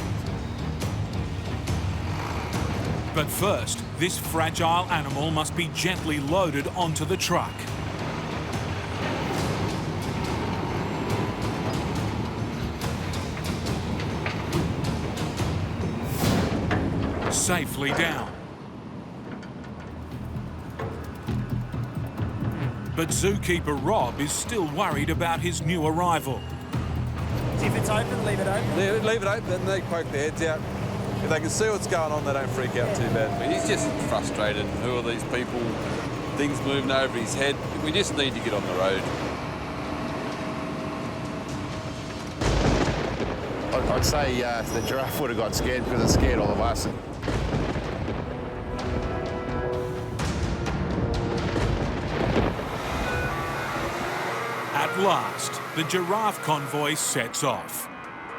But first, this fragile animal must be gently loaded onto the truck. Safely down. But zookeeper Rob is still worried about his new arrival. If it's open, leave it open. Leave it open, then they poke their heads out. If they can see what's going on, they don't freak out too bad. But he's just frustrated. Who are these people? Things moving over his head. We just need to get on the road. I'd say the giraffe would have got scared because it scared all of us. At last, the giraffe convoy sets off,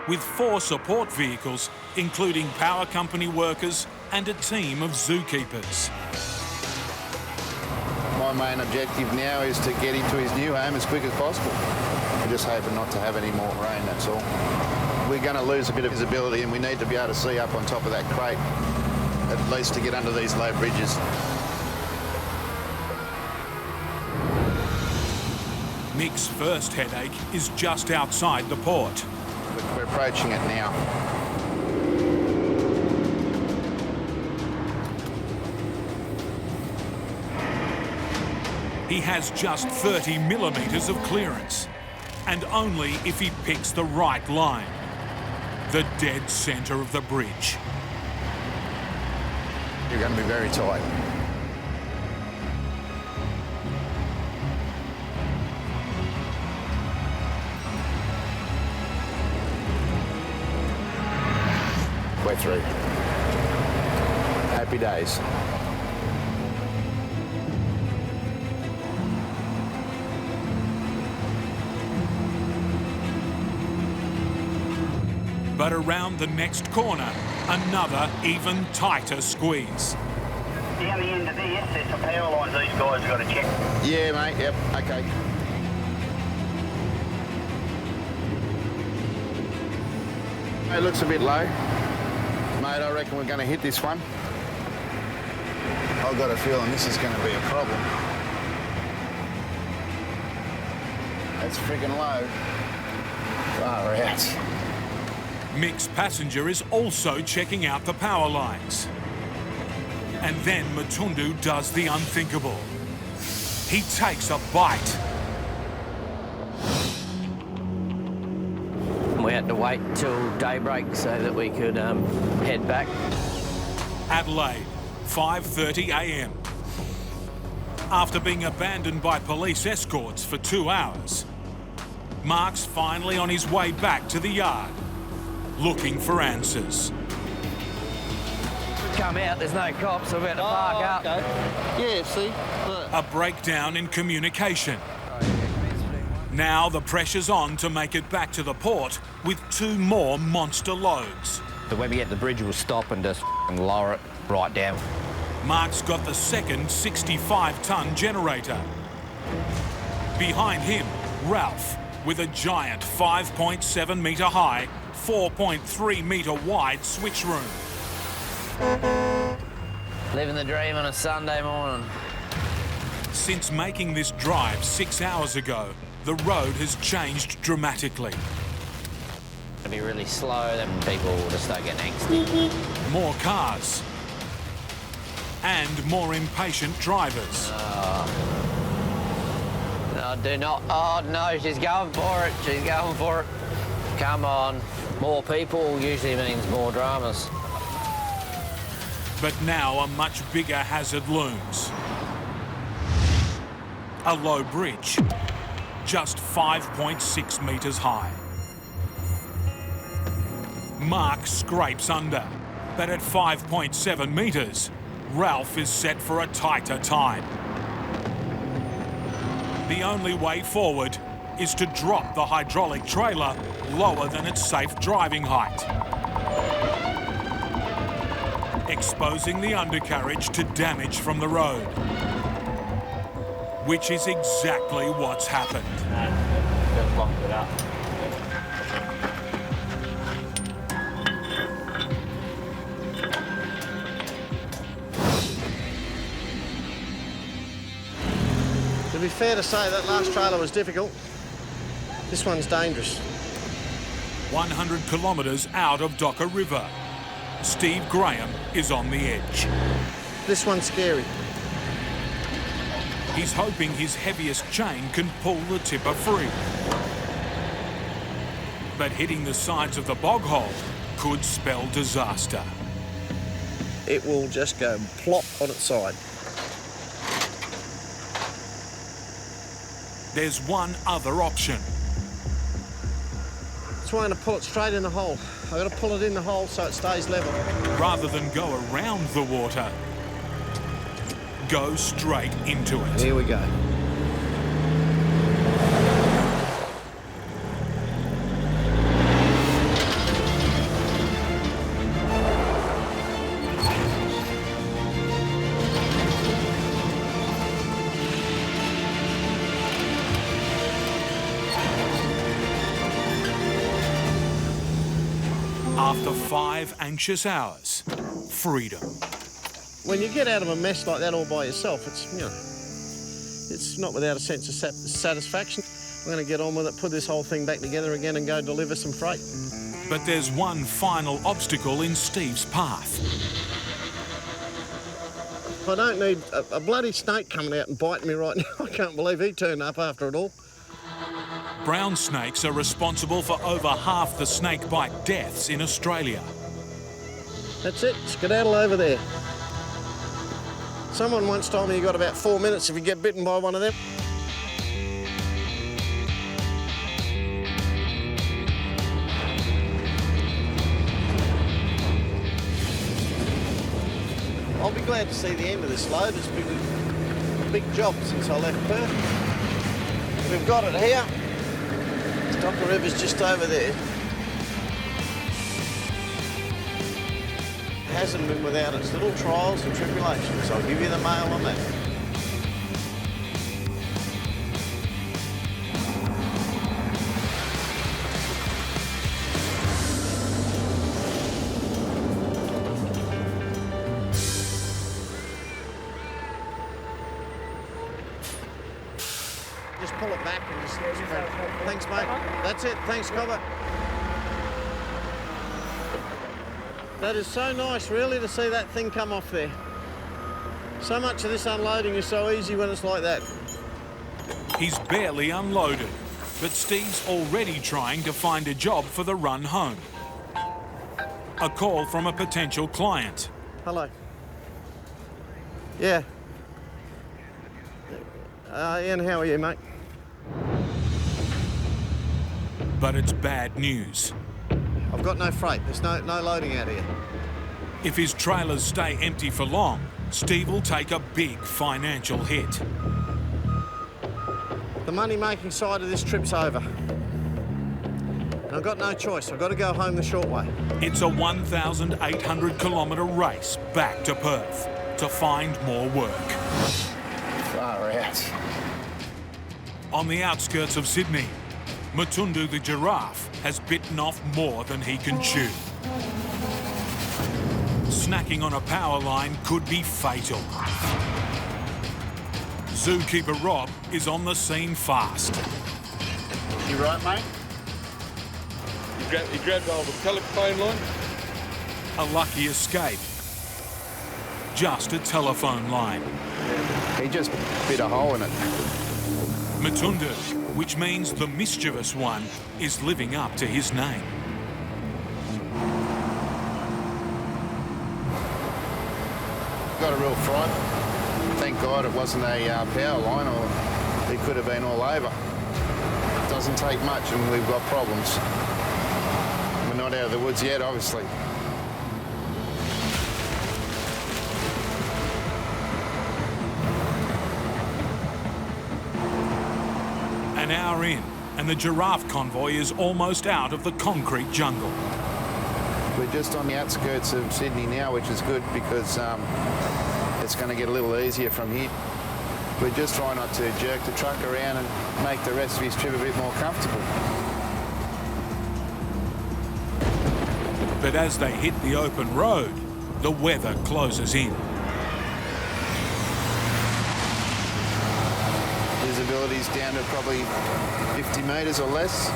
with 4 support vehicles, including power company workers and a team of zookeepers. My main objective now is to get him to his new home as quick as possible. We're just hoping not to have any more rain, that's all. We're going to lose a bit of visibility and we need to be able to see up on top of that crate, at least to get under these low bridges. Mick's first headache is just outside the port. We're approaching it now. He has just 30 millimetres of clearance, and only if he picks the right line. The dead centre of the bridge. You're going to be very tight. We're through. Happy days. But around the next corner, another even tighter squeeze. Down the end of this, there's some power lines these guys have got to check. Yeah, mate, yep, okay. It looks a bit low. Mate, I reckon we're going to hit this one. I've got a feeling this is going to be a problem. That's freaking low. Far out. Mick's passenger is also checking out the power lines. And then Matundu does the unthinkable. He takes a bite. We had to wait till daybreak so that we could head back. Adelaide, 5:30 a.m. After being abandoned by police escorts for 2 hours, Mark's finally on his way back to the yard, looking for answers. Come out, there's no cops, so we're about to park up. Okay. Yeah, see? Look. A breakdown in communication. Now the pressure's on to make it back to the port with 2 more monster loads. The Webby at the bridge will stop and just lower it right down. Mark's got the second 65-ton generator. Behind him, Ralph, with a giant 5.7 metre high, 4.3 metre wide switch room. Living the dream on a Sunday morning. Since making this drive 6 hours ago, the road has changed dramatically. It'll be really slow, then people will just start getting angsty. More cars. And more impatient drivers. No, do not. Oh, no, she's going for it. She's going for it. Come on. More people usually means more dramas. But now a much bigger hazard looms. A low bridge, just 5.6 metres high. Mark scrapes under, but at 5.7 metres, Ralph is set for a tighter time. The only way forward is to drop the hydraulic trailer lower than its safe driving height, exposing the undercarriage to damage from the road, which is exactly what's happened. Just locked it up. To be fair to say, that last trailer was difficult. This one's dangerous. 100 kilometres out of Docker River, Steve Grahame is on the edge. This one's scary. He's hoping his heaviest chain can pull the tipper free. But hitting the sides of the bog hole could spell disaster. It will just go plop on its side. There's one other option. It's trying to pull it straight in the hole. I've got to pull it in the hole so it stays level. Rather than go around the water, go straight into it. Here we go. After 5 anxious hours, freedom. When you get out of a mess like that all by yourself, it's, you know, it's not without a sense of satisfaction. I'm going to get on with it, put this whole thing back together again and go deliver some freight. But there's one final obstacle in Steve's path. I don't need a bloody snake coming out and biting me right now. I can't believe he turned up after it all. Brown snakes are responsible for over half the snake bite deaths in Australia. That's it, skedaddle over there. Someone once told me you got about 4 minutes if you get bitten by one of them. I'll be glad to see the end of this load. It's been a big job since I left Perth. We've got it here. Docker River's just over there. It hasn't been without its little trials and tribulations. I'll give you the mail on that. Just pull it back and just... Thanks, mate. That's it. Thanks, Cobber. That is so nice, really, to see that thing come off there. So much of this unloading is so easy when it's like that. He's barely unloaded, but Steve's already trying to find a job for the run home. A call from a potential client. Hello. Yeah. Ian, how are you, mate? But it's bad news. I've got no freight. There's no loading out here. If his trailers stay empty for long, Steve will take a big financial hit. The money-making side of this trip's over. And I've got no choice. I've got to go home the short way. It's a 1,800 kilometre race back to Perth to find more work. Far out. On the outskirts of Sydney, Matundu the giraffe has bitten off more than he can chew. Snacking on a power line could be fatal. Zookeeper Rob is on the scene fast. You right, mate? He grabbed hold of the telephone line. A lucky escape. Just a telephone line. He just bit a hole in it. Matundu, which means the mischievous one, is living up to his name. Got a real fright. Thank God it wasn't a power line, or he could have been all over. It doesn't take much and we've got problems. We're not out of the woods yet, obviously. An hour in, and the giraffe convoy is almost out of the concrete jungle. We're just on the outskirts of Sydney now, which is good because it's going to get a little easier from here. We're just trying not to jerk the truck around and make the rest of his trip a bit more comfortable. But as they hit the open road, the weather closes in. Visibility's down to probably 50 metres or less.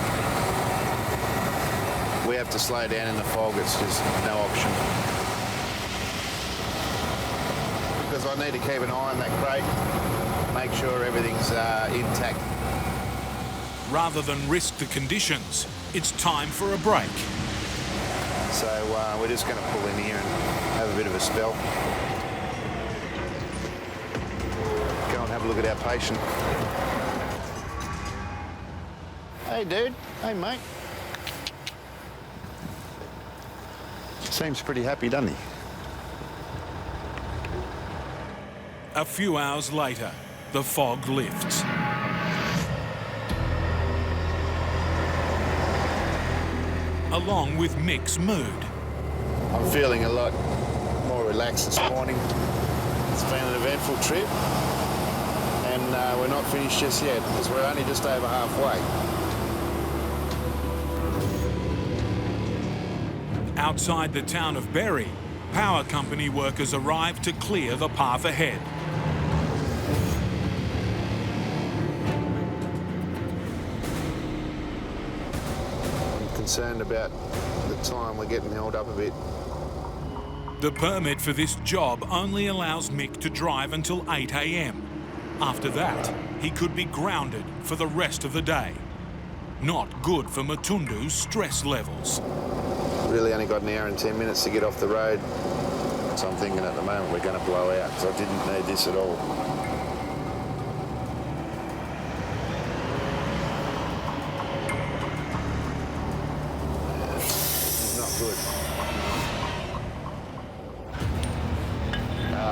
We have to slow down in the fog, it's just no option. Because I need to keep an eye on that crate, make sure everything's intact. Rather than risk the conditions, it's time for a break. So we're just going to pull in here and have a bit of a spell. Go and have a look at our patient. Hey, dude. Hey, mate. Seems pretty happy, doesn't he? A few hours later, the fog lifts. Along with Mick's mood. I'm feeling a lot more relaxed this morning. It's been an eventful trip, and we're not finished just yet, because we're only just over halfway. Outside the town of Berry, power company workers arrive to clear the path ahead. I'm concerned about the time we're getting held up a bit. The permit for this job only allows Mick to drive until 8 a.m. After that, he could be grounded for the rest of the day. Not good for Matundu's stress levels. Really only got an hour and 10 minutes to get off the road. So I'm thinking at the moment we're going to blow out, because I didn't need this at all. It's not good.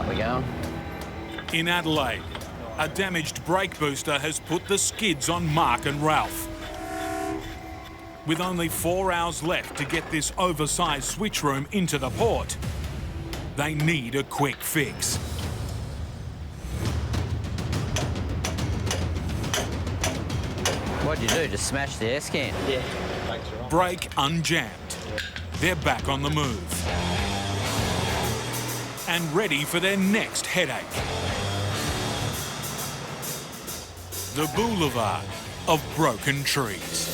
We're going. In Adelaide, a damaged brake booster has put the skids on Mark and Ralph. With only 4 hours left to get this oversized switch room into the port, they need a quick fix. What'd you do? Just smash the air scan? Yeah. Brake unjammed. They're back on the move. And ready for their next headache. The boulevard of broken trees.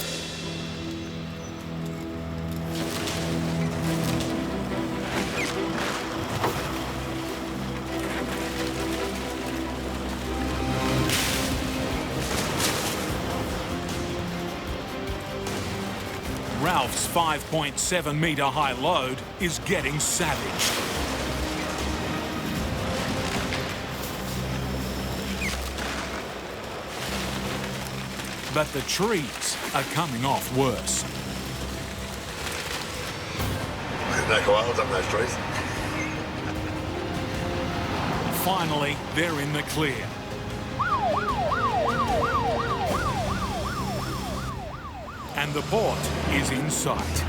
Ralph's 5.7 metre high load is getting savaged. But the trees are coming off worse. No koalas up those trees. Finally, they're in the clear. And the port is in sight.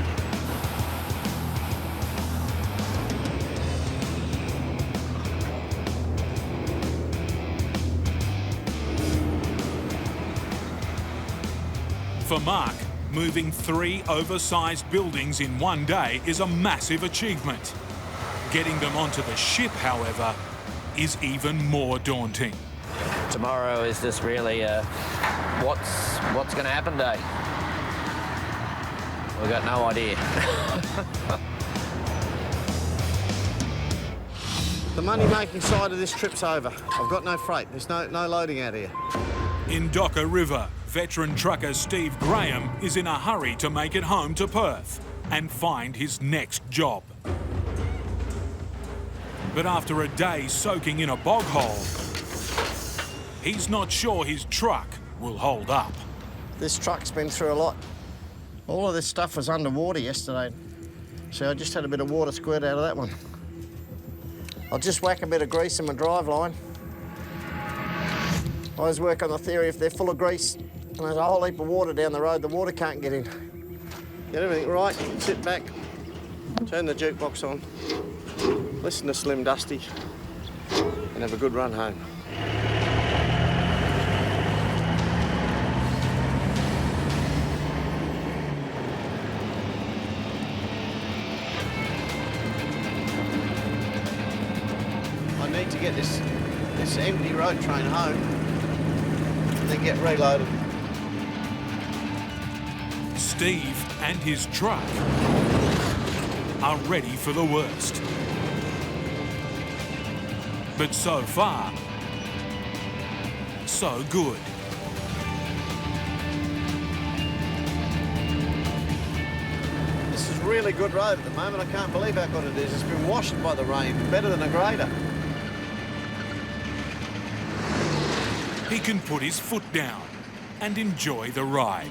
For Mark, moving 3 oversized buildings in one day is a massive achievement. Getting them onto the ship, however, is even more daunting. Tomorrow is just really what's going to happen day. We've got no idea. The money-making side of this trip's over. I've got no freight. There's no loading out here. In Docker River, veteran trucker Steve Grahame is in a hurry to make it home to Perth and find his next job. But after a day soaking in a bog hole, he's not sure his truck will hold up. This truck's been through a lot. All of this stuff was underwater yesterday, so I just had a bit of water squirt out of that one. I'll just whack a bit of grease in my drive line. I always work on the theory if they're full of grease and there's a whole heap of water down the road, the water can't get in. Get everything right, sit back, turn the jukebox on, listen to Slim Dusty, and have a good run home. I need to get this empty road train home and then get reloaded. Steve and his truck are ready for the worst. But so far, so good. This is really good road at the moment. I can't believe how good it is. It's been washed by the rain, better than a grader. He can put his foot down and enjoy the ride.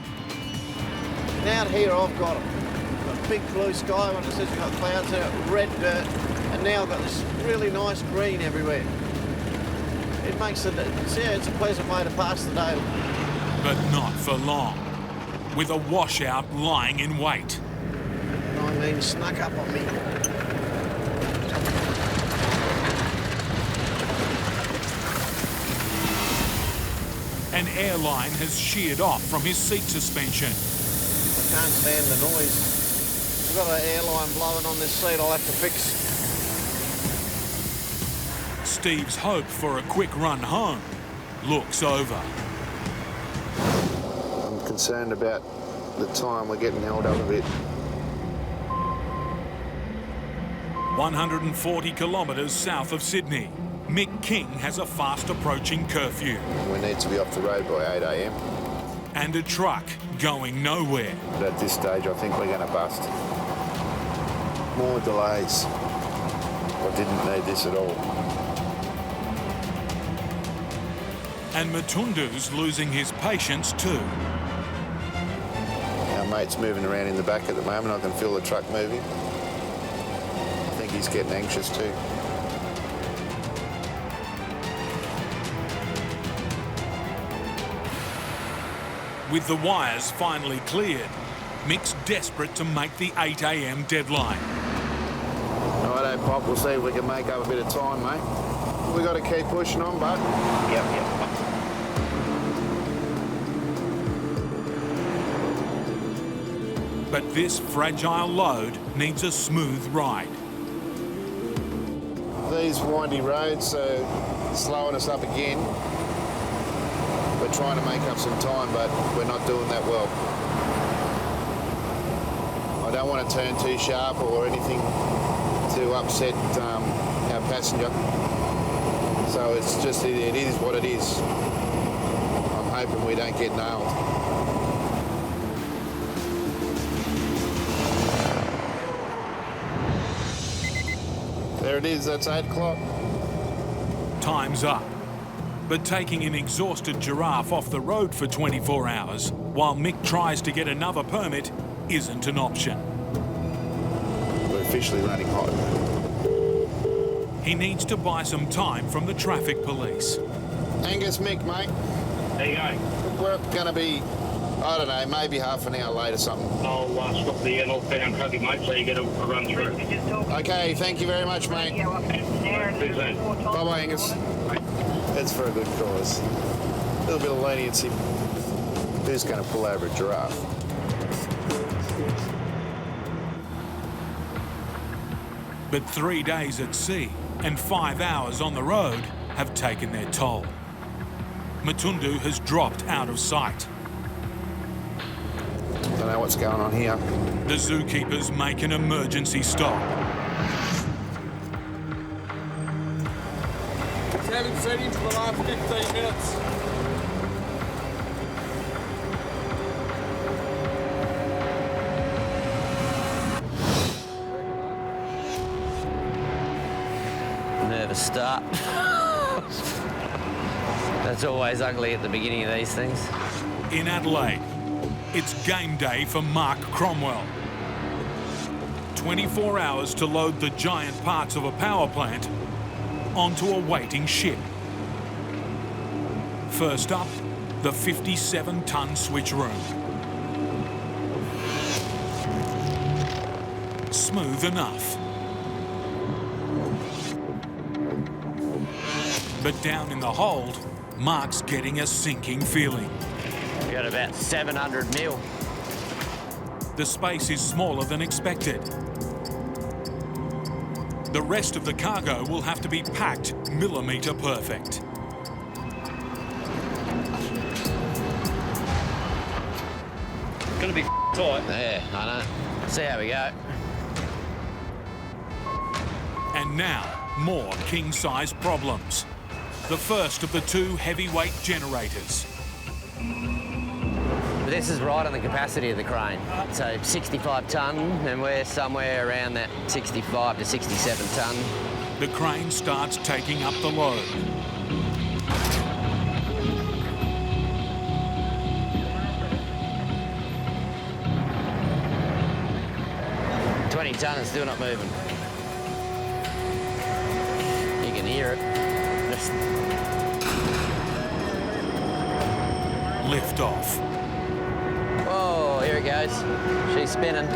And out here I've got a big blue sky when it says you've got clouds out, red dirt, and now I've got this really nice green everywhere. It makes it, it's a pleasant way to pass the day. But not for long, with a washout lying in wait. I mean, snuck up on me. An airline has sheared off from his seat suspension. I can't stand the noise. I've got an airline blowing on this seat I'll have to fix. Steve's hope for a quick run home looks over. I'm concerned about the time we're getting held up a bit. 140 kilometres south of Sydney, Mick King has a fast-approaching curfew. We need to be off the road by 8 a.m. And a truck going nowhere. But at this stage, I think we're going to bust. More delays. I didn't need this at all. And Matundu's losing his patience too. Our mate's moving around in the back at the moment. I can feel the truck moving. I think he's getting anxious too. With the wires finally cleared, Mick's desperate to make the 8 a.m. deadline. Righto, Pop, we'll see if we can make up a bit of time, mate. We've got to keep pushing on, bud. Yep. But this fragile load needs a smooth ride. These windy roads are slowing us up again. We're trying to make up some time, but we're not doing that well. I don't want to turn too sharp or anything to upset our passenger. So it's just, it is what it is. I'm hoping we don't get nailed. There it is, that's 8 o'clock. Time's up. But taking an exhausted giraffe off the road for 24 hours while Mick tries to get another permit isn't an option. We're officially running hot. He needs to buy some time from the traffic police. Angus, Mick, mate. How you going? We're going to be, I don't know, maybe half an hour late or something. I'll stop the northbound traffic, mate, so you get a run through. Okay, thank you very much, mate. Bye-bye, Angus. It's for a good cause. A little bit of leniency. Who's going to pull over a giraffe? But 3 days at sea and 5 hours on the road have taken their toll. Matundu has dropped out of sight. Don't know what's going on here. The zookeepers make an emergency stop. Haven't seen him for the last 15 minutes. Nervous start. That's always ugly at the beginning of these things. In Adelaide, it's game day for Mark Cromwell. 24 hours to load the giant parts of a power plant onto a waiting ship. First up, the 57-ton switch room. Smooth enough. But down in the hold, Mark's getting a sinking feeling. We got about 700 mil. The space is smaller than expected. The rest of the cargo will have to be packed millimetre perfect. Gonna be tight. Yeah, I know. See how we go. And now, more king-size problems. The first of the two heavyweight generators. This is right on the capacity of the crane. So 65 tonne, and we're somewhere around that 65 to 67 tonne. The crane starts taking up the load. Tonne and still not moving. You can hear it. Just lift off. Oh, here it goes. She's spinning.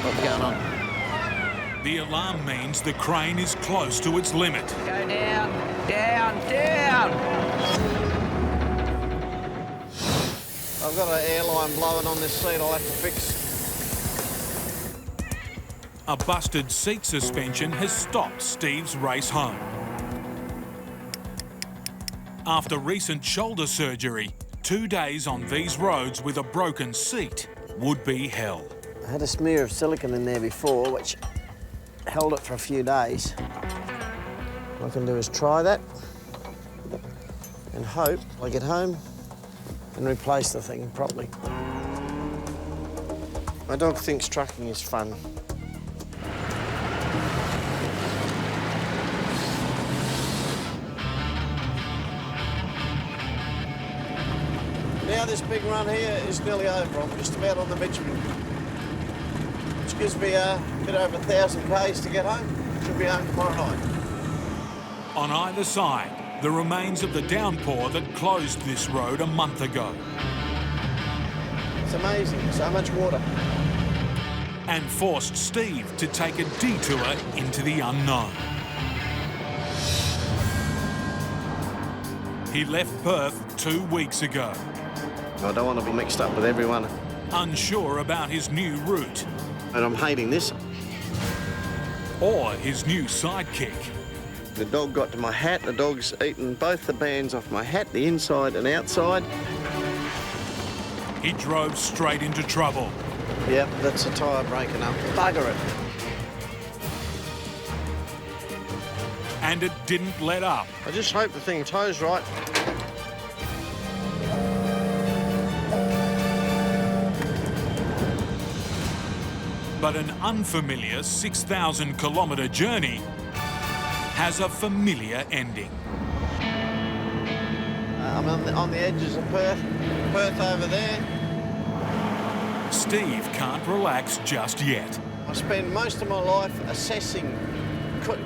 What's going on? The alarm means the crane is close to its limit. Go down, down, down. I've got an airline blowing on this seat I'll have to fix. A busted seat suspension has stopped Steve's race home. After recent shoulder surgery, 2 days on these roads with a broken seat would be hell. I had a smear of silicone in there before, which held it for a few days. What I can do is try that and hope I get home and replace the thing properly. My dog thinks trucking is fun. Now this big run here is nearly over. I'm just about on the bitumen, which gives me a bit over 1,000 k's to get home. Should be home tomorrow night. On either side, the remains of the downpour that closed this road a month ago. It's amazing, so much water. And forced Steve to take a detour into the unknown. He left Perth 2 weeks ago. I don't want to be mixed up with everyone. Unsure about his new route. And I'm hating this. Or his new sidekick. The dog got to my hat. The dog's eaten both the bands off my hat, the inside and outside. He drove straight into trouble. Yep, that's a tyre breaking up. Bugger it. And it didn't let up. I just hope the thing tows right. But an unfamiliar 6,000-kilometre journey has a familiar ending. I'm on the edges of Perth. Perth over there. Steve can't relax just yet. I spend most of my life assessing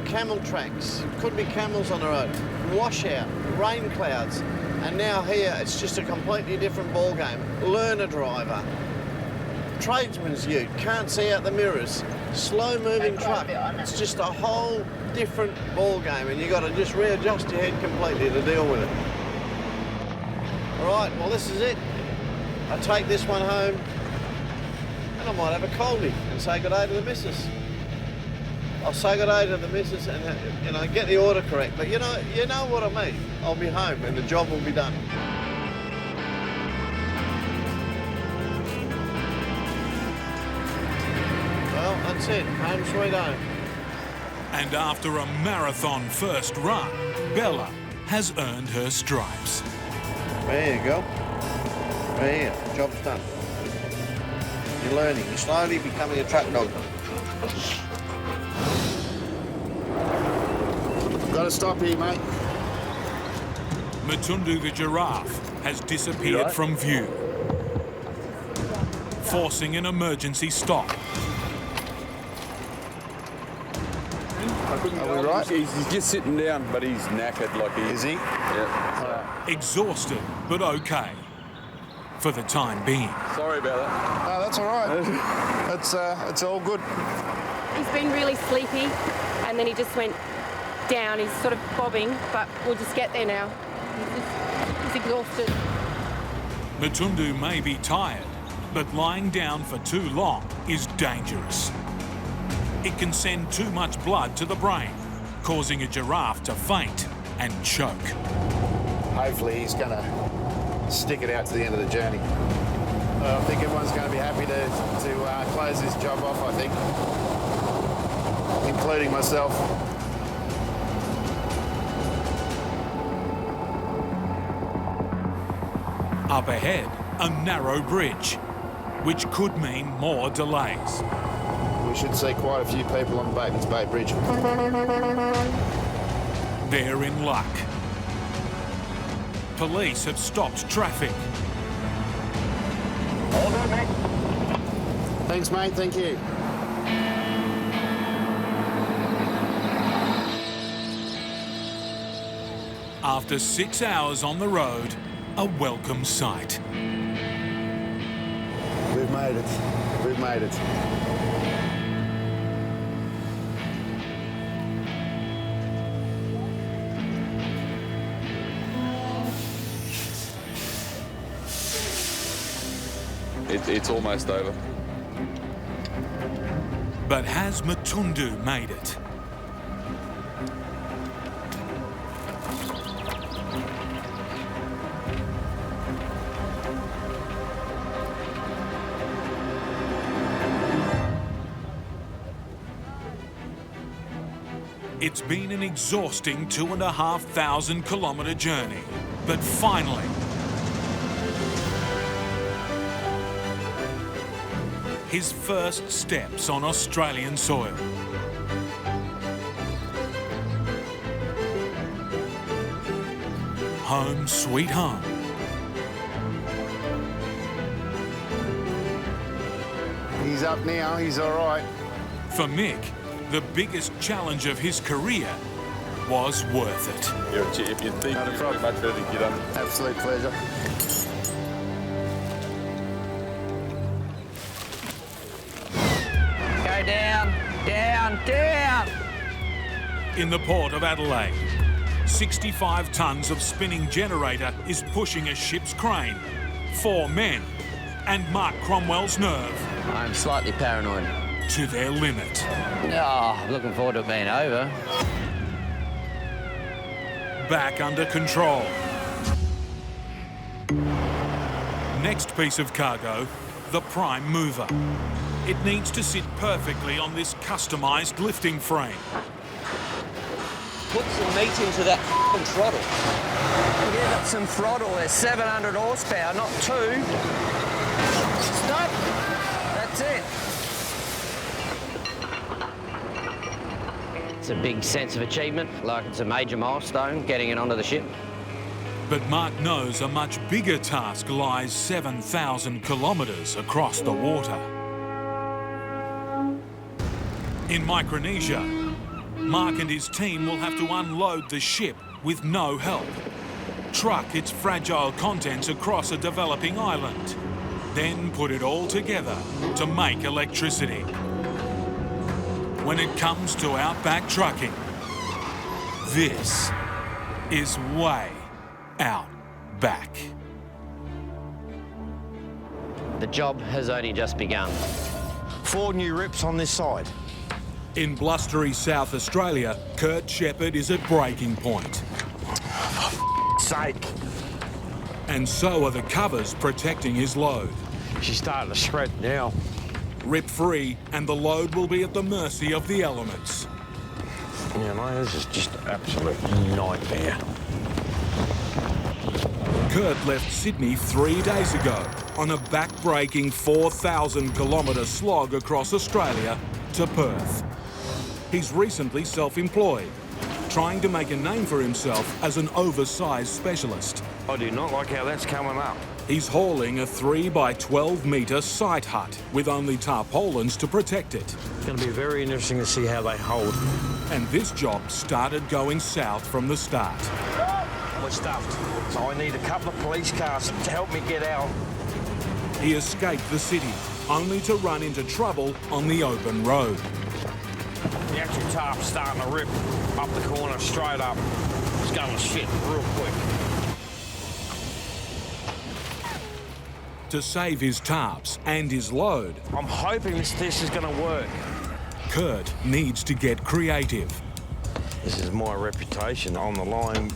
camel tracks. Could be camels on the road. Washout, rain clouds. And now here, it's just a completely different ball game. Learner driver. Tradesman's ute, can't see out the mirrors. Slow-moving truck. It's just a whole different ball game, and you've got to just readjust your head completely to deal with it. All right, well, this is it. I take this one home, and I might have a coldie and say good day to the missus. I'll say good day to the missus and, get the order correct. But you know what I mean. I'll be home, and the job will be done. That's it. Home sweet home. And after a marathon first run, Bella has earned her stripes. There you go. There, job's done. You're learning. You're slowly becoming a truck dog. Got to stop here, mate. Matundu the giraffe has disappeared from view, forcing an emergency stop. Are we right? He's just sitting down, but he's knackered like he is. Is he? Yeah. Exhausted, but okay. For the time being. Sorry about that. No, that's all right. It's all good. He's been really sleepy, and then he just went down. He's sort of bobbing, but we'll just get there now. He's exhausted. Matundu may be tired, but lying down for too long is dangerous. It can send too much blood to the brain, causing a giraffe to faint and choke. Hopefully he's going to stick it out to the end of the journey. I think everyone's going to be happy to close this job off, I think, including myself. Up ahead, a narrow bridge, which could mean more delays. We should see quite a few people on the Batemans Bay Bridge. They're in luck. Police have stopped traffic. All good, mate. Thanks, mate. Thank you. After 6 hours on the road, a welcome sight. We've made it. We've made it. It's almost over. But has Matundu made it? It's been an exhausting 2,500 kilometre journey, but finally, his first steps on Australian soil. Home sweet home. He's up now. He's all right. For Mick, the biggest challenge of his career was worth it. You're a champion. Thank you very much for everything you've done. Absolute pleasure. Go down, down, down. In the port of Adelaide, 65 tonnes of spinning generator is pushing a ship's crane. 4 men and Mark Cromwell's nerve. I'm slightly paranoid. To their limit. Oh, looking forward to it being over. Back under control. Next piece of cargo, the prime mover. It needs to sit perfectly on this customised lifting frame. Put some meat into that throttle. Give it some throttle. There's 700 horsepower, not 2. Stop. That's it. It's a big sense of achievement, like it's a major milestone, getting it onto the ship. But Mark knows a much bigger task lies 7,000 kilometres across the water. In Micronesia, Mark and his team will have to unload the ship with no help, truck its fragile contents across a developing island, then put it all together to make electricity. When it comes to outback trucking, this is way out back. The job has only just begun. 4 new rips on this side. In blustery South Australia, Kurt Shepherd is at breaking point. Sake. And so are the covers protecting his load. She's starting to shred now. rip free, and the load will be at the mercy of the elements. Yeah, mate, this is just an absolute nightmare. Kurt left Sydney 3 days ago on a back-breaking 4,000-kilometre slog across Australia to Perth. He's recently self-employed, trying to make a name for himself as an oversized specialist. I do not like how that's coming up. He's hauling a 3 by 12 metre site hut with only tarpaulins to protect it. It's going to be very interesting to see how they hold. And this job started going south from the start. We're stuffed, so I need a couple of police cars to help me get out. He escaped the city, only to run into trouble on the open road. The actual tarp's starting to rip up the corner, straight up. It's going to shit real quick. To save his tarps and his load, I'm hoping this is going to work. Kurt needs to get creative. This is my reputation on the line.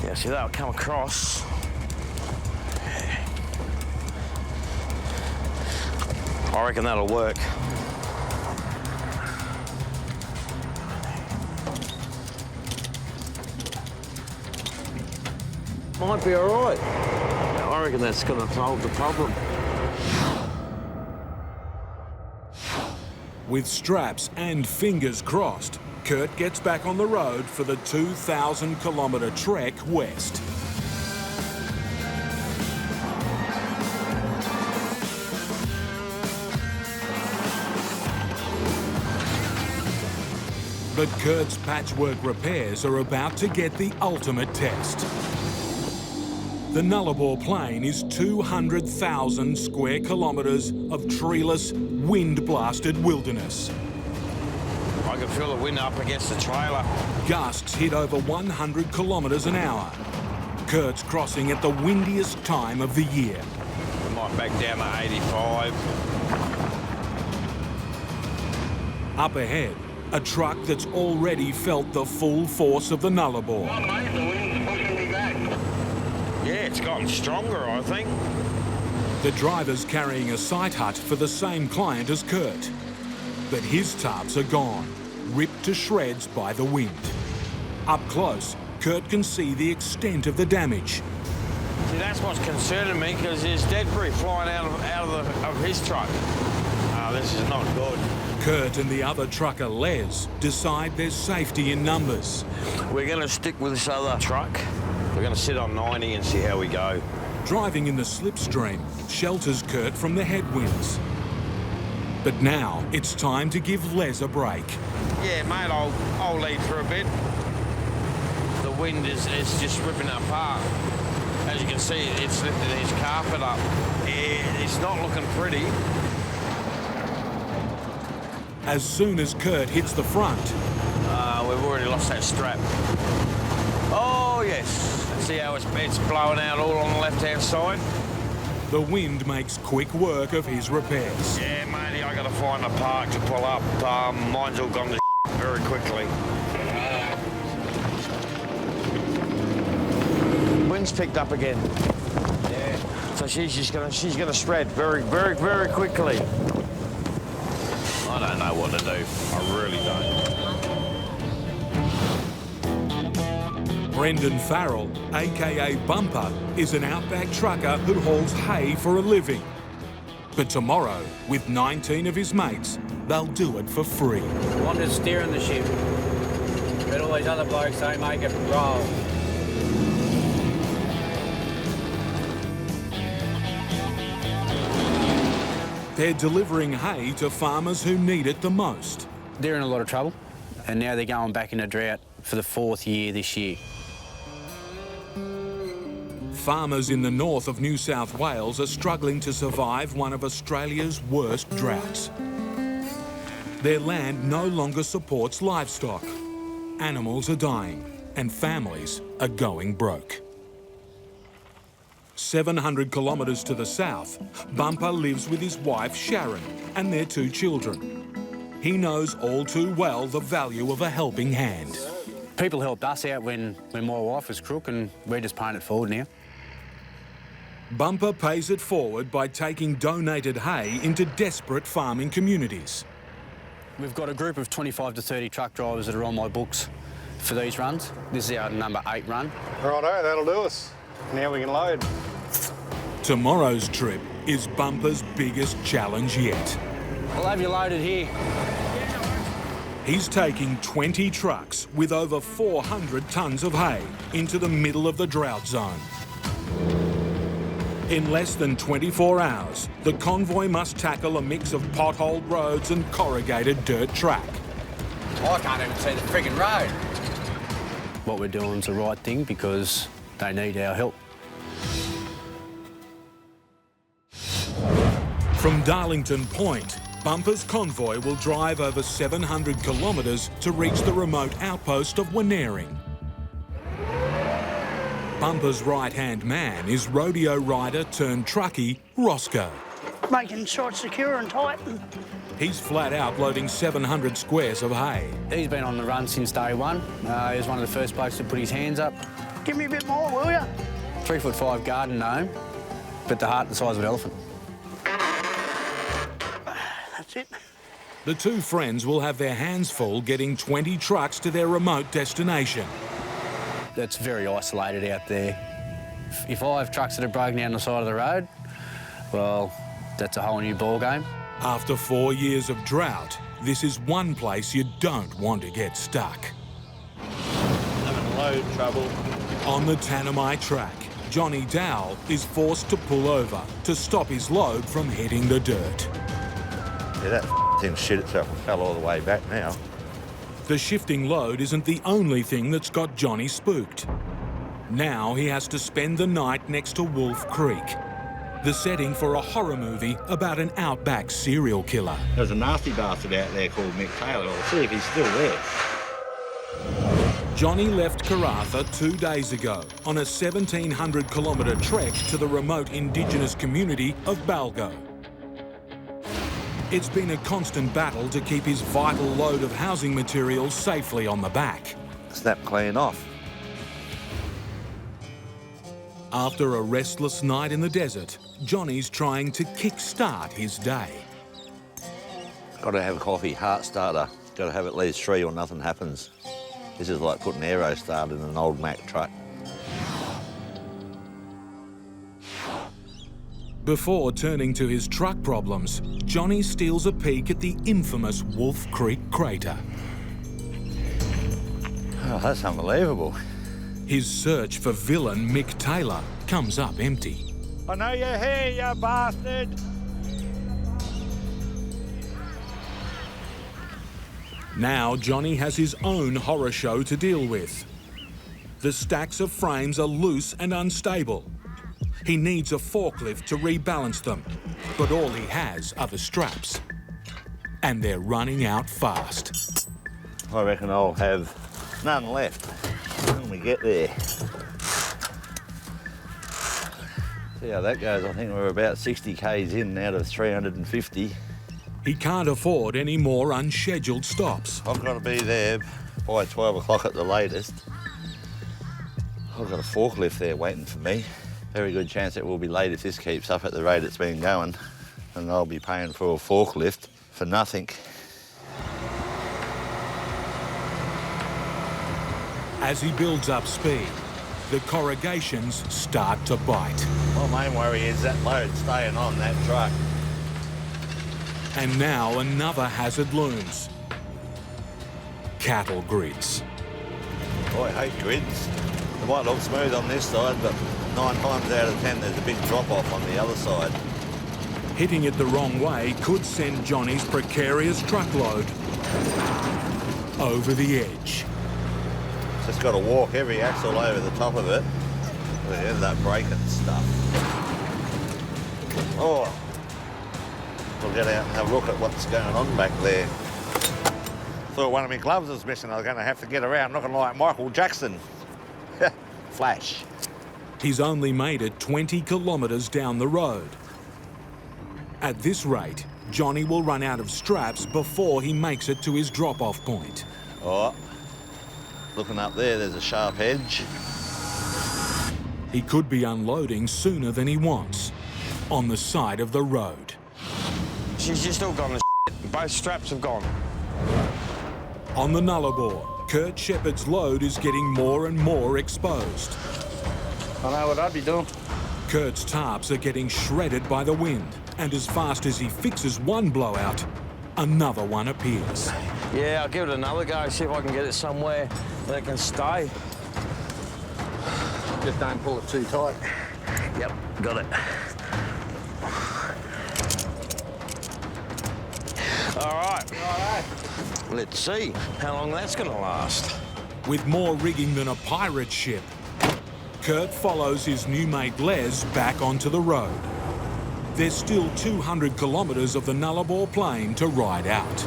Yeah, see, that'll come across. I reckon that'll work. Might be all right. I reckon that's going to solve the problem. With straps and fingers crossed, Kurt gets back on the road for the 2,000-kilometre trek west. But Kurt's patchwork repairs are about to get the ultimate test. The Nullarbor Plain is 200,000 square kilometres of treeless, wind-blasted wilderness. I can feel the wind up against the trailer. Gusts hit over 100 kilometres an hour. Kurt's crossing at the windiest time of the year. We might back down to 85. Up ahead, a truck that's already felt the full force of the Nullarbor. Oh, mate, the wind's pushing me back. Yeah, it's gotten stronger, I think. The driver's carrying a site hut for the same client as Kurt. But his tarps are gone, ripped to shreds by the wind. Up close, Kurt can see the extent of the damage. See, that's what's concerning me, because there's debris flying out of his truck. This is not good. Kurt and the other trucker, Les, decide there's safety in numbers. We're going to stick with this other truck. We're going to sit on 90 and see how we go. Driving in the slipstream shelters Kurt from the headwinds. But now it's time to give Les a break. Yeah, mate, I'll lead for a bit. The wind is just ripping it apart. As you can see, it's lifted his carpet up. It's not looking pretty. As soon as Kurt hits the front... we've already lost that strap. Oh, yes. See how it's blowing out all on the left-hand side? The wind makes quick work of his repairs. Yeah, matey, I got to find a park to pull up. Mine's all gone to very quickly. Wind's picked up again. Yeah. So she's gonna shred very, very, very quickly. I don't know what to do. I really don't. Brendan Farrell, aka Bumper, is an Outback trucker who hauls hay for a living. But tomorrow, with 19 of his mates, they'll do it for free. I'm just steering the ship. But all these other blokes, they make it roll. They're delivering hay to farmers who need it the most. They're in a lot of trouble, and now they're going back into drought for the 4th year this year. Farmers in the north of New South Wales are struggling to survive one of Australia's worst droughts. Their land no longer supports livestock. Animals are dying, and families are going broke. 700 kilometres to the south, Bumper lives with his wife Sharon and their 2 children. He knows all too well the value of a helping hand. People helped us out when my wife was crook, and we're just paying it forward now. Bumper pays it forward by taking donated hay into desperate farming communities. We've got a group of 25 to 30 truck drivers that are on my books for these runs. This is our number 8 run. Righto, that'll do us. Now we can load. Tomorrow's trip is Bumper's biggest challenge yet. I'll have you loaded here. He's taking 20 trucks with over 400 tonnes of hay into the middle of the drought zone. In less than 24 hours, the convoy must tackle a mix of potholed roads and corrugated dirt track. I can't even see the friggin' road. What we're doing is the right thing because they need our help. From Darlington Point, Bumper's convoy will drive over 700 kilometres to reach the remote outpost of Wanering. Bumper's right-hand man is rodeo rider turned truckie Roscoe. Making sure it's secure and tight. He's flat out loading 700 squares of hay. He's been on the run since day one. He was one of the first blokes to put his hands up. Give me a bit more, will you? 3'5" garden gnome, but the heart the size of an elephant. That's it. The two friends will have their hands full getting 20 trucks to their remote destination. It's very isolated out there. If I have trucks that are broken down the side of the road, well, that's a whole new ball game. After 4 years of drought, this is one place you don't want to get stuck. Having load trouble. On the Tanami track, Johnny Dowell is forced to pull over to stop his load from hitting the dirt. Yeah, that thing shit itself and fell all the way back now. The shifting load isn't the only thing that's got Johnny spooked. Now he has to spend the night next to Wolf Creek, the setting for a horror movie about an Outback serial killer. There's a nasty bastard out there called Mick Taylor. I'll see if he's still there. Johnny left Karratha 2 days ago on a 1,700-kilometre trek to the remote Indigenous community of Balgo. It's been a constant battle to keep his vital load of housing materials safely on the back. Snap clean off. After a restless night in the desert, Johnny's trying to kick-start his day. Got to have a coffee, heart starter. Got to have at least 3 or nothing happens. This is like putting aero start in an old Mack truck. Before turning to his truck problems, Johnny steals a peek at the infamous Wolf Creek crater. Oh, that's unbelievable. His search for villain Mick Taylor comes up empty. I know you're here, you bastard. Now Johnny has his own horror show to deal with. The stacks of frames are loose and unstable. He needs a forklift to rebalance them, but all he has are the straps. And they're running out fast. I reckon I'll have none left when we get there. See how that goes. I think we're about 60 k's in out of 350. He can't afford any more unscheduled stops. I've got to be there by 12 o'clock at the latest. I've got a forklift there waiting for me. Very good chance it will be late if this keeps up at the rate it's been going, and I'll be paying for a forklift for nothing. As he builds up speed, the corrugations start to bite. My main worry is that load staying on that truck. And now another hazard looms. Cattle grids. Oh, I hate grids. It might look smooth on this side, but 9 times out of 10 there's a big drop-off on the other side. Hitting it the wrong way could send Johnny's precarious truckload over the edge. Just got to walk every axle over the top of it. They end up breaking stuff. Oh, we'll get out and have a look at what's going on back there. Thought one of my gloves was missing. I was going to have to get around looking like Michael Jackson. Flash. He's only made it 20 kilometres down the road. At this rate, Johnny will run out of straps before he makes it to his drop-off point. Oh, looking up there, there's a sharp edge. He could be unloading sooner than he wants, on the side of the road. She's just all gone to shit. Both straps have gone. On the Nullarbor, Kurt Shepherd's load is getting more and more exposed. I know what I'd be doing. Kurt's tarps are getting shredded by the wind, and as fast as he fixes one blowout, another one appears. Yeah, I'll give it another go, see if I can get it somewhere that it can stay. Just don't pull it too tight. Yep, got it. All right. Let's see how long that's going to last. With more rigging than a pirate ship, Kurt follows his new mate Les back onto the road. There's still 200 kilometres of the Nullarbor Plain to ride out.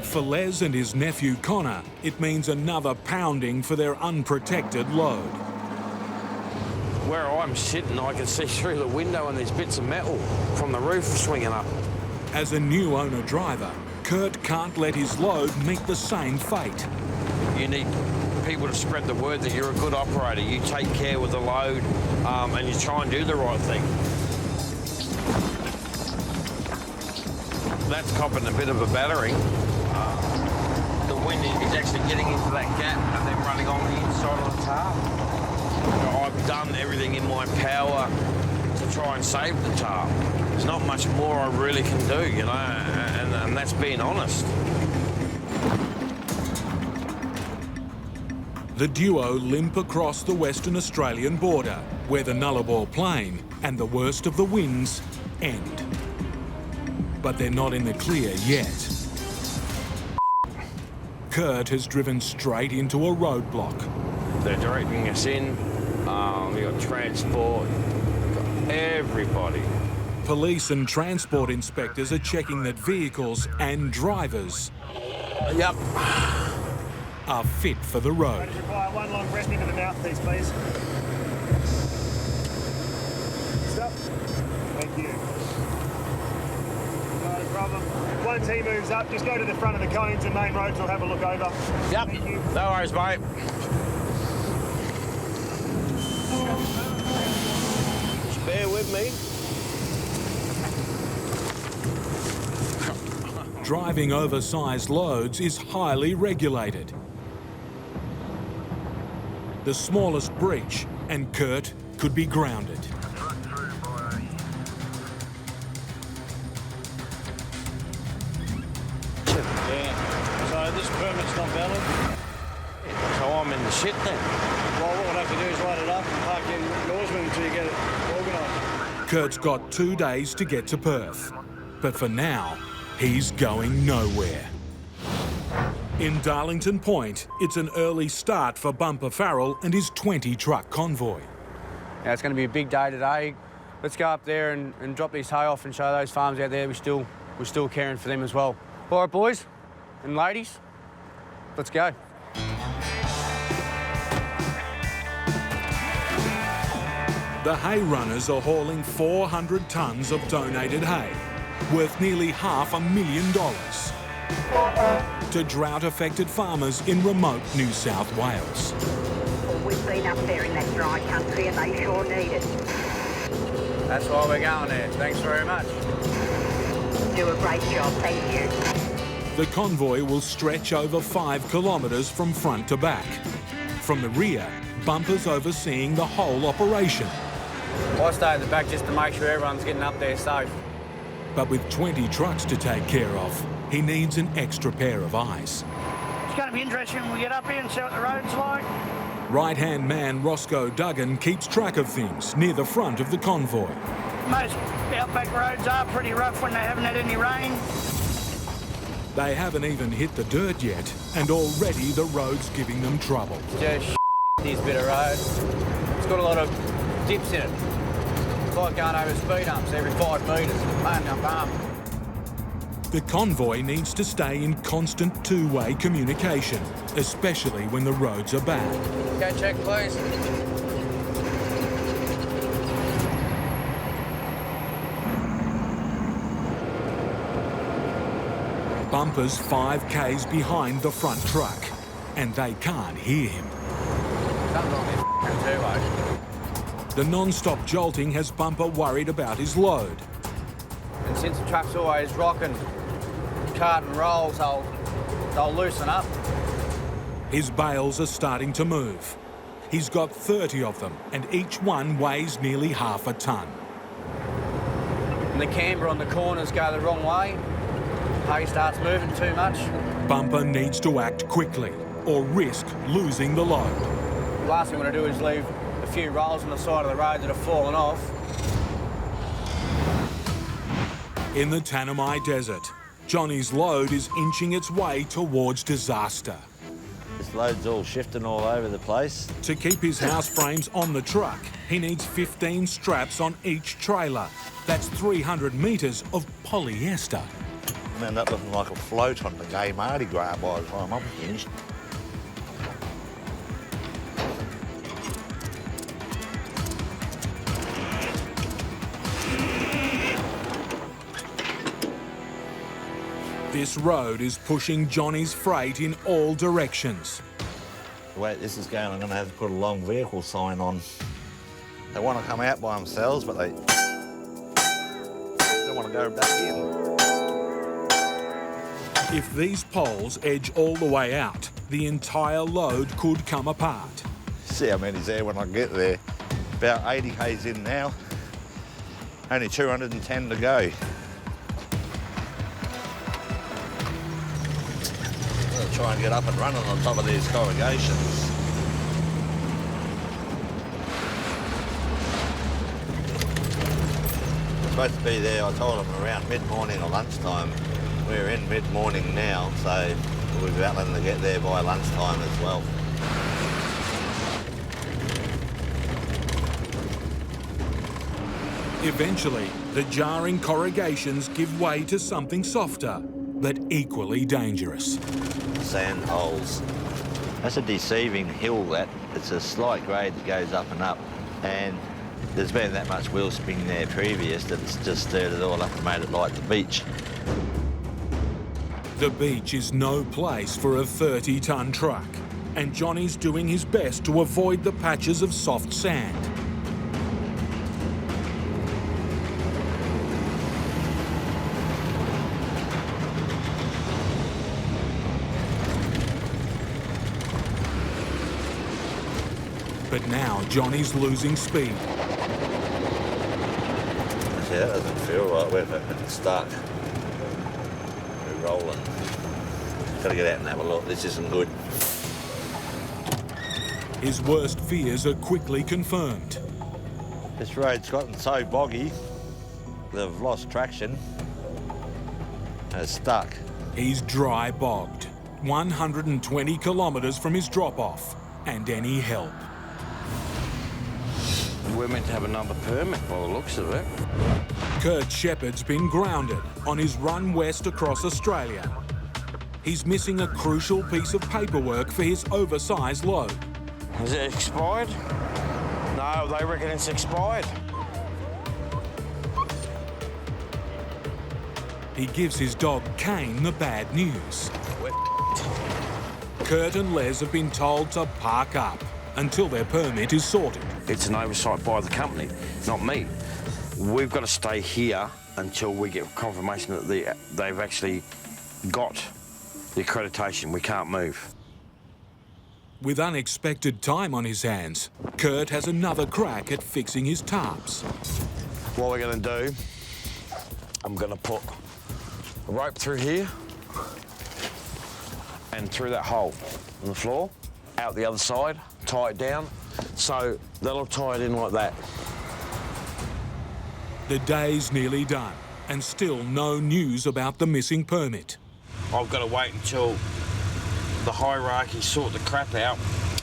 For Les and his nephew Connor, it means another pounding for their unprotected load. Where I'm sitting, I can see through the window and there's bits of metal from the roof swinging up. As a new owner-driver, Kurt can't let his load meet the same fate. You need people to spread the word that you're a good operator. You take care with the load and you try and do the right thing. That's copping a bit of a battering. The wind is actually getting into that gap and then running on the inside of the tarp. I've done everything in my power to try and save the tarp. There's not much more I really can do, you know, and that's being honest. The duo limp across the Western Australian border, where the Nullarbor Plain and the worst of the winds end. But they're not in the clear yet. Kurt has driven straight into a roadblock. They're directing us in. We've got transport, we've got everybody. Police and transport inspectors are checking that vehicles and drivers are fit for the road. Require one long breath into the mouthpiece, please. Stop. Thank you. Not a problem. Once he moves up, just go to the front of the cones and main roads. We'll have a look over. Yep. Thank you. No worries, mate. Just bear with me. Driving oversized loads is highly regulated. The smallest breach, and Kurt could be grounded. Yeah. So this permit's not valid? So I'm in the shit then? Well, what we'll have to do is light it up and park in Norseman until you get it organised. Kurt's got 2 days to get to Perth. But for now, he's going nowhere. In Darlington Point, it's an early start for Bumper Farrell and his 20-truck convoy. Now, it's going to be a big day today. Let's go up there and drop this hay off and show those farms out there we're still caring for them as well. All right, boys and ladies, let's go. The hay runners are hauling 400 tonnes of donated hay, worth nearly $500,000, to drought-affected farmers in remote New South Wales. Well, we've been up there in that dry country and they sure need it. That's why we're going there. Thanks very much. Do a great job, thank you. The convoy will stretch over 5 kilometres from front to back. From the rear, Bumper's overseeing the whole operation. I stay at the back just to make sure everyone's getting up there safe. But with 20 trucks to take care of, he needs an extra pair of eyes. It's going to be interesting when we get up here and see what the road's like. Right-hand man Roscoe Duggan keeps track of things near the front of the convoy. Most outback roads are pretty rough when they haven't had any rain. They haven't even hit the dirt yet, and already the road's giving them trouble. Just this bit of road. It's got a lot of dips in it. It's like going over speed humps every 5 metres. Bam. The convoy needs to stay in constant two-way communication, especially when the roads are bad. Go check, please. Bumper's 5 k's behind the front truck. and they can't hear him. Something on this turbo. The non-stop jolting has Bumper worried about his load. And since the truck's always rocking, cart and rolls, they'll loosen up. His bales are starting to move. He's got 30 of them, and each one weighs nearly half a tonne. And the camber on the corners go the wrong way. Hay starts moving too much. Bumper needs to act quickly or risk losing the load. The last thing I want to do is leave a few rolls on the side of the road that have fallen off. In the Tanami Desert, Johnny's load is inching its way towards disaster. This load's all shifting all over the place. To keep his house frames on the truck, he needs 15 straps on each trailer. That's 300 metres of polyester. I'm end up looking like a float on the gay Mardi Gras by the time I'm finished. This road is pushing Johnny's freight in all directions. The way this is going, I'm going to have to put a long vehicle sign on. They want to come out by themselves, but they want to go back in. If these poles edge all the way out, the entire load could come apart. See how many's there when I get there. About 80 k's in now. Only 210 to go. I'll try and get up and running on top of these corrugations. I'm supposed to be there, I told them, around mid-morning or lunchtime. We're in mid-morning now, so we'll be battling to get there by lunchtime as well. Eventually, the jarring corrugations give way to something softer, but equally dangerous. Sand holes. That's a deceiving hill, that. It's a slight grade that goes up and up, and there's been that much wheel spin there previous that it's just stirred it all up and made it like the beach. The beach is no place for a 30-tonne truck, and Johnny's doing his best to avoid the patches of soft sand. But now Johnny's losing speed. Yeah, that doesn't feel right. We're stuck. We're rolling. Gotta get out and have a look. This isn't good. His worst fears are quickly confirmed. This road's gotten so boggy, they've lost traction and it's stuck. He's dry bogged, 120 kilometres from his drop-off, and any help. We're meant to have another permit by the looks of it. Kurt Shepherd's been grounded on his run west across Australia. He's missing a crucial piece of paperwork for his oversized load. Is it expired? No, they reckon it's expired. He gives his dog Kane the bad news. Kurt and Les have been told to park up until their permit is sorted. It's an oversight by the company, not me. We've got to stay here until we get confirmation that they've actually got the accreditation. We can't move. With unexpected time on his hands, Kurt has another crack at fixing his tarps. What we're going to do, I'm going to put a rope through here and through that hole in the floor, out the other side, tie it down, so that'll tie it in like that. The day's nearly done, and still no news about the missing permit. I've got to wait until the hierarchy sort the crap out,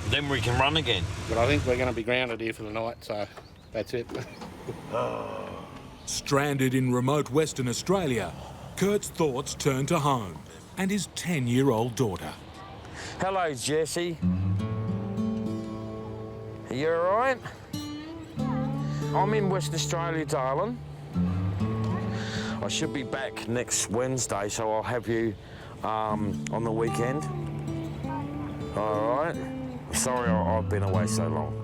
then we can run again. But I think we're going to be grounded here for the night, so that's it. Stranded in remote Western Australia, Kurt's thoughts turn to home and his 10-year-old daughter. Hello, Jessie. Are you all right? I'm in Western Australia, darling. I should be back next Wednesday, so I'll have you on the weekend. All right. Sorry I've been away so long.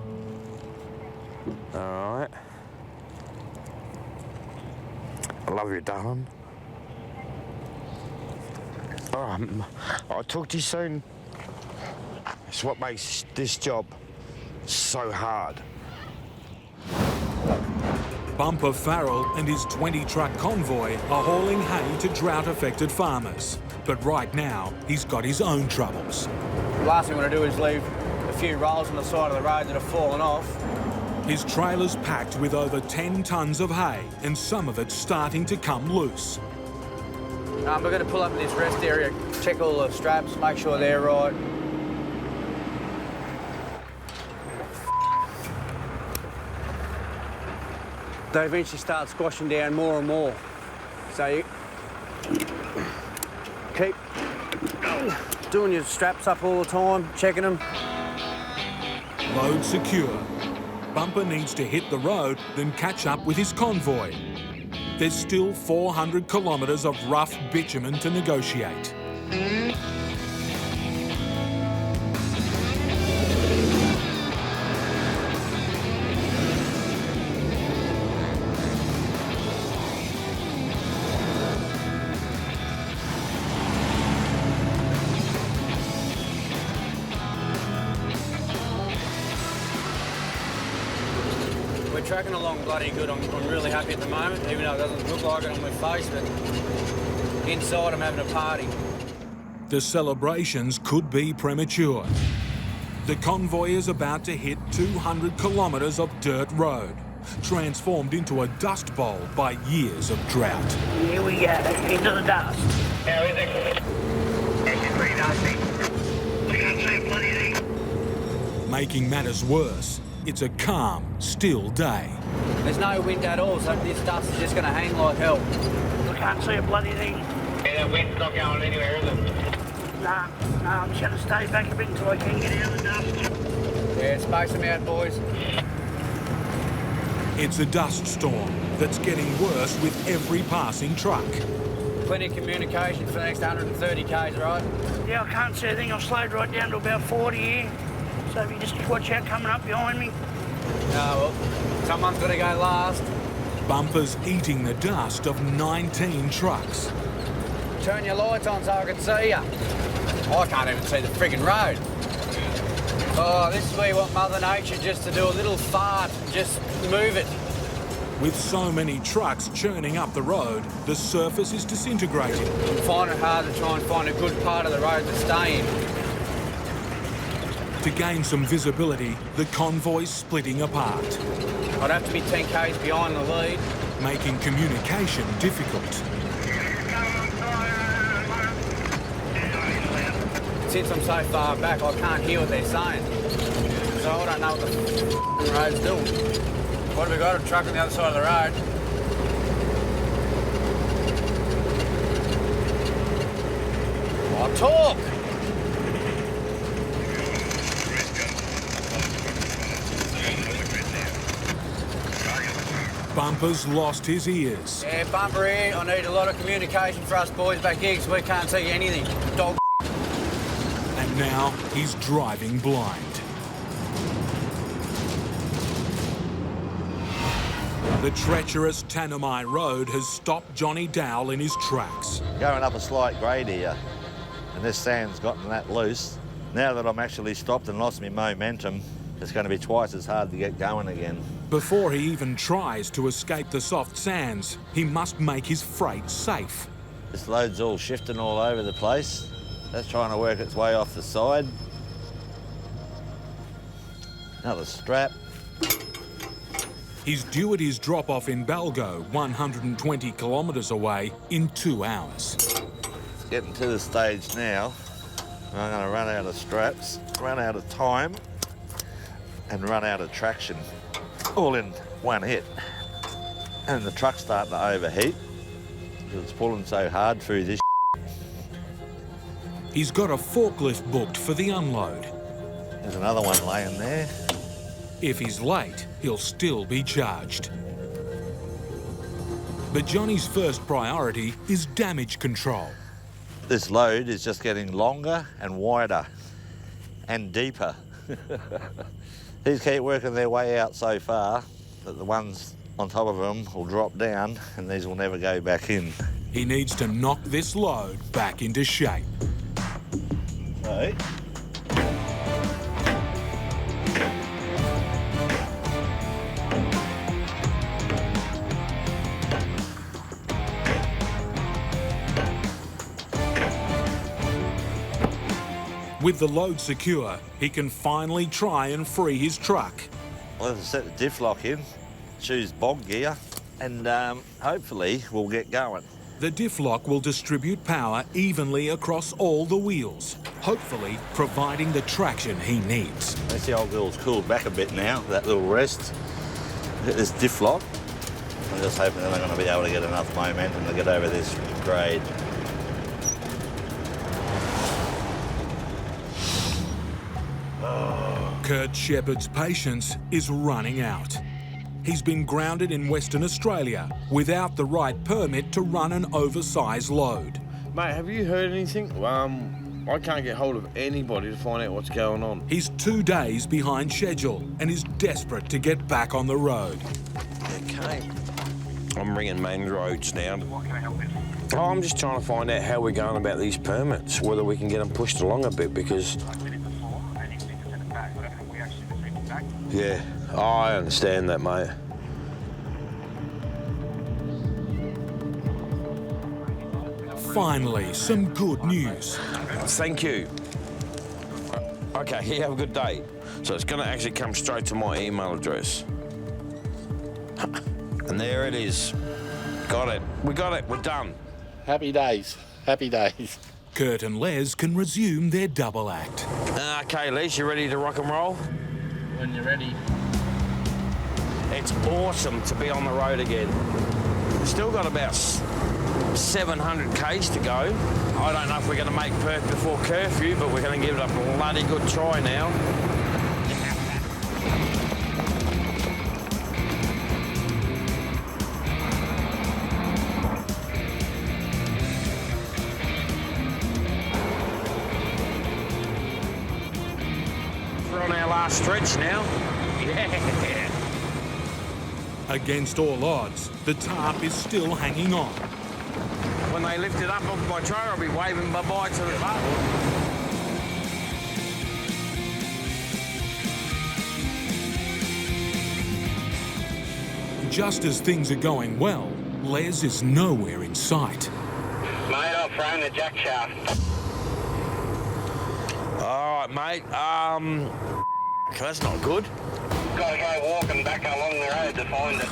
All right. I love you, darling. I'll talk to you soon. It's what makes this job so hard. Bumper Farrell and his 20-truck convoy are hauling hay to drought-affected farmers. But right now, he's got his own troubles. The last thing I want to do is leave a few rolls on the side of the road that have fallen off. His trailer's packed with over 10 tonnes of hay, and some of it's starting to come loose. We're going to pull up in this rest area, check all the straps, make sure they're right. They eventually start squashing down more and more. So you keep doing your straps up all the time, checking them. Load secure. Bumper needs to hit the road, then catch up with his convoy. There's still 400 kilometres of rough bitumen to negotiate. We're tracking along bloody good. I'm really happy at the moment, even though it doesn't look like it on my face, but inside I'm having a party. The celebrations could be premature. The convoy is about to hit 200 kilometres of dirt road, transformed into a dust bowl by years of drought. Here we go, into the dust. How is it? It's pretty nasty. We can't see a bloody thing. Making matters worse, it's a calm, still day. There's no wind at all, so this dust is just going to hang like hell. We can't see a bloody thing. Yeah, the wind's not going anywhere, is it? No, I'm just going to stay back a bit until I can get out of the dust. Yeah, space them out, boys. It's a dust storm that's getting worse with every passing truck. Plenty of communication for the next 130 k's, right? Yeah, I can't see a thing. I've slowed right down to about 40 here. So if you just watch out coming up behind me. No, well, someone's got to go last. Bumper's eating the dust of 19 trucks. Turn your lights on so I can see you. I can't even see the friggin' road. Oh, this is where you want Mother Nature just to do a little fart, just move it. With so many trucks churning up the road, the surface is disintegrating. I'm finding it hard to try and find a good part of the road to stay in. To gain some visibility, the convoy's splitting apart. I'd have to be 10 k's behind the lead. Making communication difficult. Since I'm so far back, I can't hear what they're saying. So I don't know what the road's doing. What have we got? A truck on the other side of the road. I'll talk! Bumper's lost his ears. Yeah, Bumper here. I need a lot of communication for us boys back here because we can't see anything. Dog. And now he's driving blind. The treacherous Tanami Road has stopped Johnny Dowell in his tracks. Going up a slight grade here, and this sand's gotten that loose. Now that I'm actually stopped and lost my momentum, it's going to be twice as hard to get going again. Before he even tries to escape the soft sands, he must make his freight safe. This load's all shifting all over the place. That's trying to work its way off the side. Another strap. He's due at his drop-off in Balgo, 120 kilometres away, in 2 hours. It's getting to the stage now. I'm going to run out of straps, run out of time, and run out of traction, all in one hit. And the truck's starting to overheat because it's pulling so hard through this. He's got a forklift booked for the unload. There's another one laying there. If he's late, he'll still be charged. But Johnny's first priority is damage control. This load is just getting longer and wider. and deeper. These keep working their way out so far that the ones on top of them will drop down and these will never go back in. He needs to knock this load back into shape. So, with the load secure, he can finally try and free his truck. we'll have to set the diff lock in, choose bog gear, and hopefully we'll get going. The diff lock will distribute power evenly across all the wheels, hopefully providing the traction he needs. This the old girl's cooled back a bit now, that little rest. Get this diff lock. I'm just hoping that I'm going to be able to get enough momentum to get over this grade. Kurt Shepherd's patience is running out. He's been grounded in Western Australia without the right permit to run an oversized load. Mate, have you heard anything? I can't get hold of anybody to find out what's going on. He's 2 days behind schedule and is desperate to get back on the road. Okay. I'm ringing main roads now. Oh, I'm just trying to find out how we're going about these permits, whether we can get them pushed along a bit, because... Yeah, I understand that, mate. Finally, some good news. Thank you. Okay, you have a good day. So it's going to actually come straight to my email address. And there it is. Got it. We got it. We're done. Happy days. Happy days. Kurt and Les can resume their double act. Okay, Les, you ready to rock and roll? When you're ready. It's awesome to be on the road again. Still got about 700 k's to go. I don't know if we're going to make Perth before curfew, but we're going to give it a bloody good try now. We're on our last stretch now. Yeah. Against all odds, the tarp is still hanging on. When they lift it up off my trailer, I'll be waving bye-bye to the boat. Just as things are going well, Les is nowhere in sight. Mate, I've thrown the jack shaft. All right, mate. That's not good. Got to go walking back along the road to find it.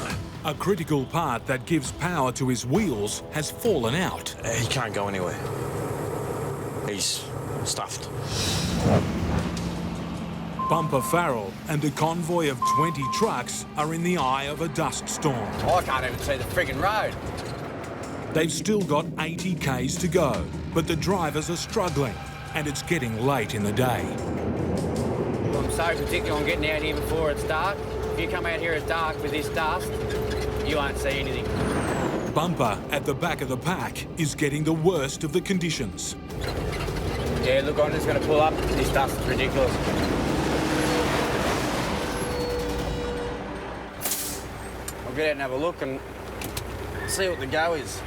A critical part that gives power to his wheels has fallen out. He can't go anywhere. He's stuffed. Bumper Farrell and a convoy of 20 trucks are in the eye of a dust storm. I can't even see the friggin' road. They've still got 80 k's to go, but the drivers are struggling, and it's getting late in the day. I'm so particular on getting out here before it's dark. If you come out here at dark with this dust, you won't see anything. Bumper at the back of the pack is getting the worst of the conditions. Yeah, look, I'm just going to pull up. This dust is ridiculous. I'll get out and have a look and see what the go is.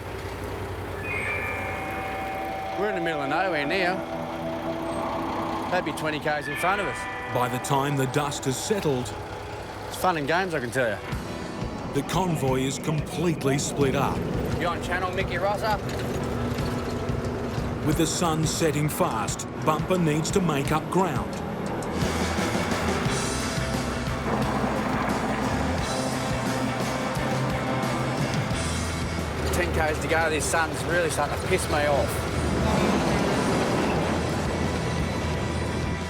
We're in the middle of nowhere now. That'd be 20 k's in front of us. By the time the dust has settled, it's fun and games, I can tell you. The convoy is completely split up. You on channel, Mickey Rosser? With the sun setting fast, Bumper needs to make up ground. There's 10 k's to go. This sun's really starting to piss me off.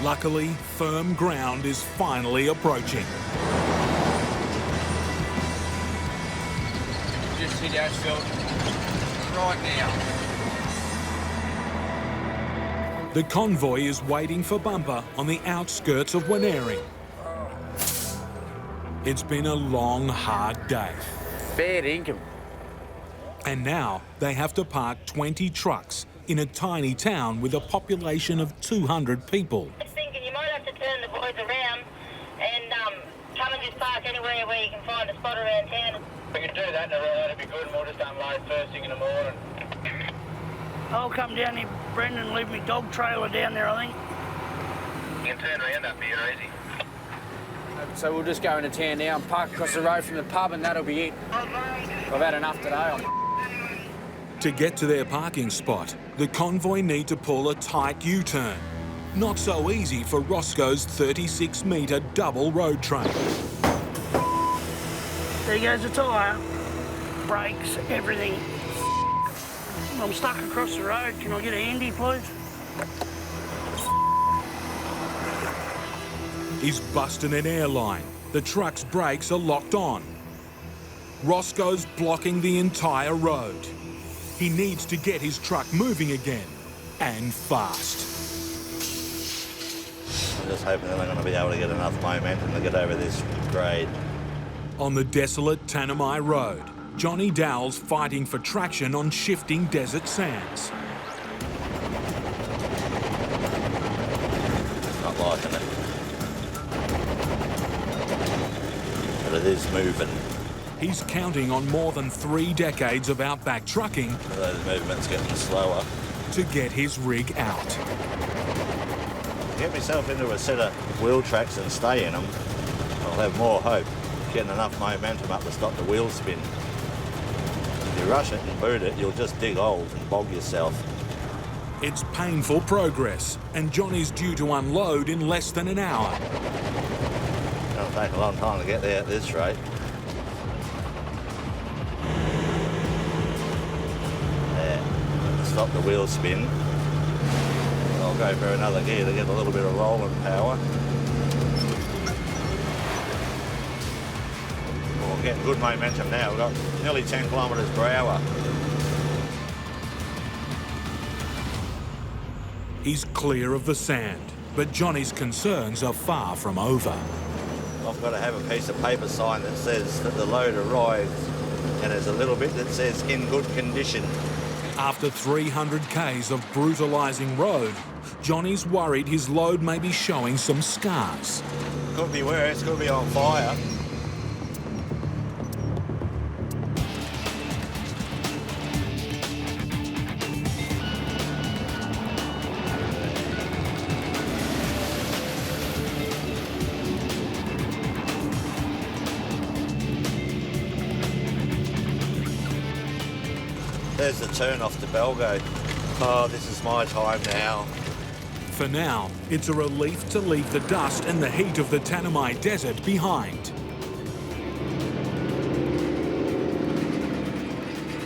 Luckily, firm ground is finally approaching. Just hit asphalt right now. The convoy is waiting for Bumper on the outskirts of Wanering. It's been a long, hard day. Fair income. And now they have to park 20 trucks in a tiny town with a population of 200 people. Thinking you might have towards around and come and just park anywhere where you can find a spot around town. We can do that, that'd be good, and we'll just unload first thing in the morning. I'll come down here, Brendan, and leave me dog trailer down there, I think. You can turn around up here easy. So we'll just go into town now and park across the road from the pub and that'll be it. I've had enough today. To get to their parking spot, the convoy need to pull a tight U-turn. Not so easy for Roscoe's 36-metre double road train. There goes the tyre, brakes, everything. I'm stuck across the road. Can I get a handy, please? He's busting an airline. The truck's brakes are locked on. Roscoe's blocking the entire road. He needs to get his truck moving again, and fast. I'm just hoping that I'm going to be able to get enough momentum to get over this grade. On the desolate Tanami Road, Johnny Dowell's fighting for traction on shifting desert sands. Not liking it. But it is moving. He's counting on more than 3 decades of outback trucking. Those movements getting slower. To get his rig out. Get myself into a set of wheel tracks and stay in them, I'll have more hope. Getting enough momentum up to stop the wheel spin. If you rush it and boot it, you'll just dig holes and bog yourself. It's painful progress, and Johnny's due to unload in less than an hour. It'll take a long time to get there at this rate. There. Stop the wheel spin. I'll go for another gear to get a little bit of rolling power. We're getting good momentum now. We've got nearly 10 kilometres per hour. He's clear of the sand, but Johnny's concerns are far from over. I've got to have a piece of paper sign that says that the load arrived, and there's a little bit that says in good condition. After 300 k's of brutalising road, Johnny's worried his load may be showing some scars. Could be worse, could be on fire. There's the turn off to Belgo. Oh, this is my time now. For now, it's a relief to leave the dust and the heat of the Tanami Desert behind.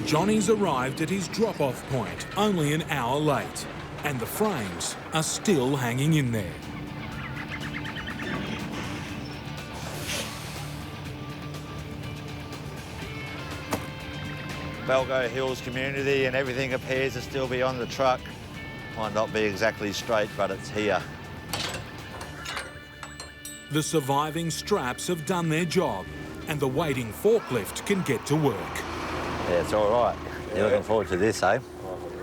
Johnny's arrived at his drop-off point only an hour late, and the frames are still hanging in there. Belgo Hills community, and everything appears to still be on the truck. Might not be exactly straight, but it's here. The surviving straps have done their job, and the waiting forklift can get to work. Yeah, it's all right. You're looking forward to this, eh?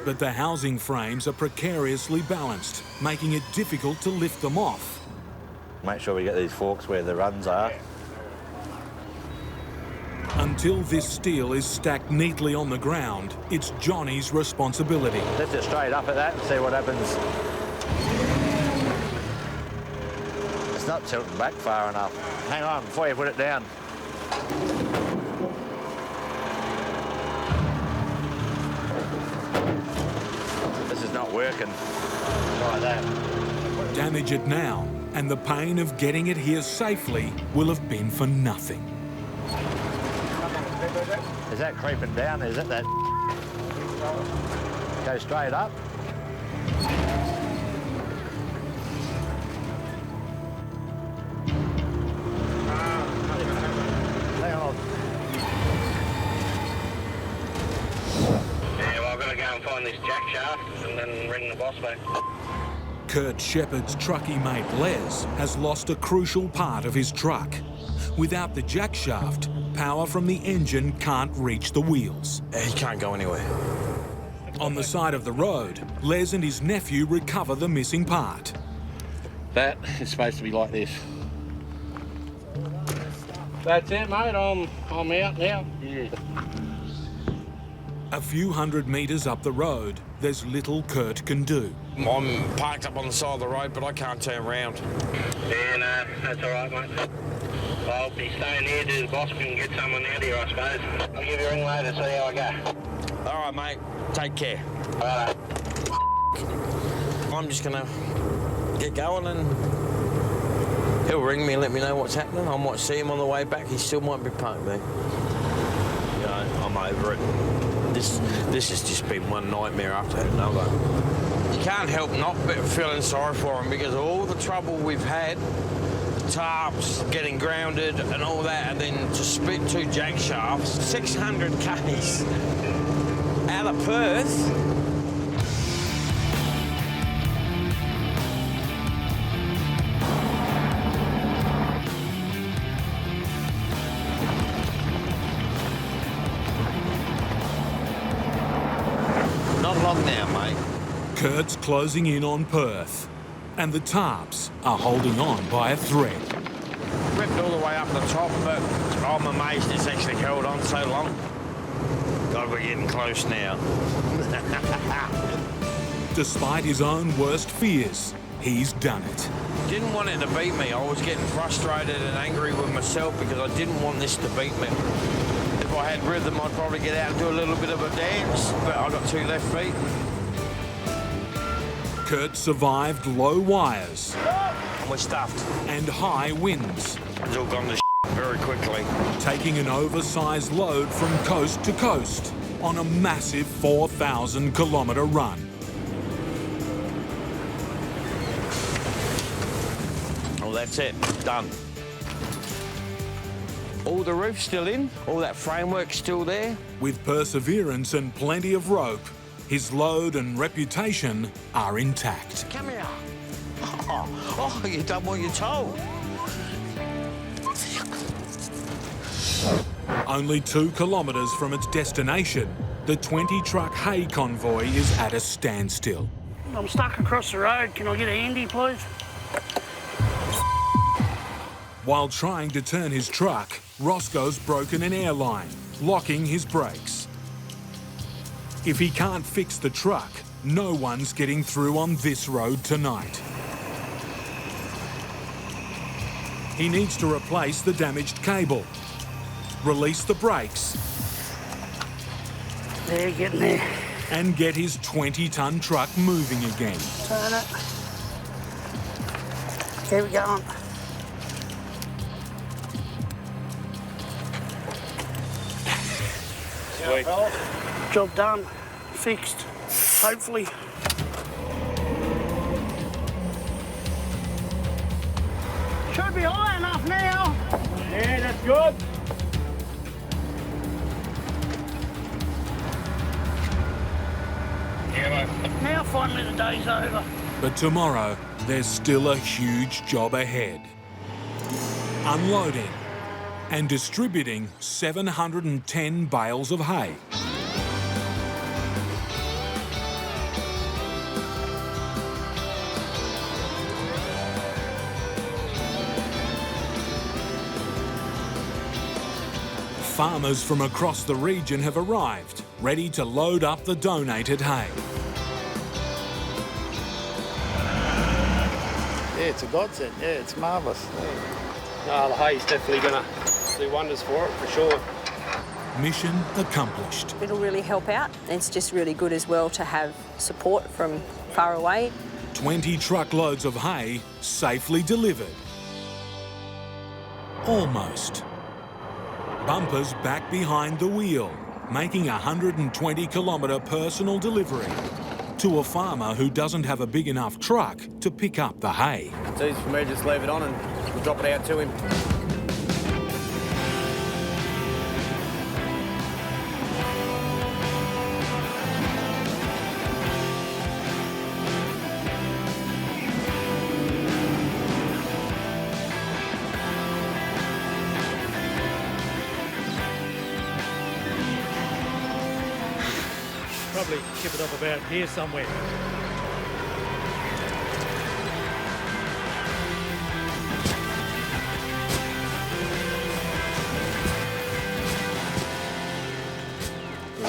But the housing frames are precariously balanced, making it difficult to lift them off. Make sure we get these forks where the runs are. Until this steel is stacked neatly on the ground, it's Johnny's responsibility. Lift it straight up at that and see what happens. It's not tilting back far enough. Hang on before you put it down. This is not working. Try that. Damage it now, and the pain of getting it here safely will have been for nothing. Is that creeping down? Is it that? Go straight up. Hang on. Yeah, well, I've got to go and find this jack shaft and then ring the boss back. Kurt Shepherd's truckie mate Les has lost a crucial part of his truck. Without the jack shaft, power from the engine can't reach the wheels. He can't go anywhere. On the side of the road, Les and his nephew recover the missing part. That is supposed to be like this. That's it, mate. I'm out now. Yeah. A few hundred metres up the road, there's little Kurt can do. I'm parked up on the side of the road, but I can't turn round. Yeah, no, that's all right, mate. I'll be staying here to the boss and get someone out here, I suppose. I'll give you a ring later, see how I go. All right, mate. Take care. Righto. I'm just gonna get going and he'll ring me and let me know what's happening. I might see him on the way back. He still might be parked there. You know, I'm over it. This has just been one nightmare after another. You can't help not feeling sorry for him because of all the trouble we've had, the tarps, getting grounded and all that, and then to split 2 jack shafts, 600 k's out of Perth. Not long now, mate. Kurt's closing in on Perth, and the tarps are holding on by a thread. Ripped all the way up the top, but I'm amazed it's actually held on so long. God, we're getting close now. Despite his own worst fears, he's done it. Didn't want it to beat me. I was getting frustrated and angry with myself because I didn't want this to beat me. If I had rhythm, I'd probably get out and do a little bit of a dance, but I got 2 left feet. Kurt survived low wires. We're stuffed. And high winds. It's all gone to very quickly. Taking an oversized load from coast to coast on a massive 4,000-kilometre run. Oh, that's it. Done. All the roof's still in. All that framework's still there. With perseverance and plenty of rope, his load and reputation are intact. Come here. Oh, you've done what you're told. Only 2 kilometres from its destination, the 20-truck hay convoy is at a standstill. I'm stuck across the road. Can I get a handy, please? While trying to turn his truck, Roscoe's broken an air line, locking his brakes. If he can't fix the truck, no one's getting through on this road tonight. He needs to replace the damaged cable, release the brakes, There, getting there. and get his 20-ton truck moving again. Turn it. Keep it going. Sweet. Job done. Fixed. Hopefully. Should be high enough now. Yeah, that's good. Now finally the day's over. But tomorrow, there's still a huge job ahead. Unloading and distributing 710 bales of hay. Farmers from across the region have arrived, ready to load up the donated hay. Yeah, it's a godsend. Yeah, it's marvellous. No, the hay's definitely going to do wonders for it, for sure. Mission accomplished. It'll really help out. It's just really good as well to have support from far away. 20 truckloads of hay safely delivered. Almost. Bumpers back behind the wheel, making a 120-kilometre personal delivery to a farmer who doesn't have a big enough truck to pick up the hay. It's easy for me to just leave it on and we'll drop it out to him. Probably ship it up about here somewhere.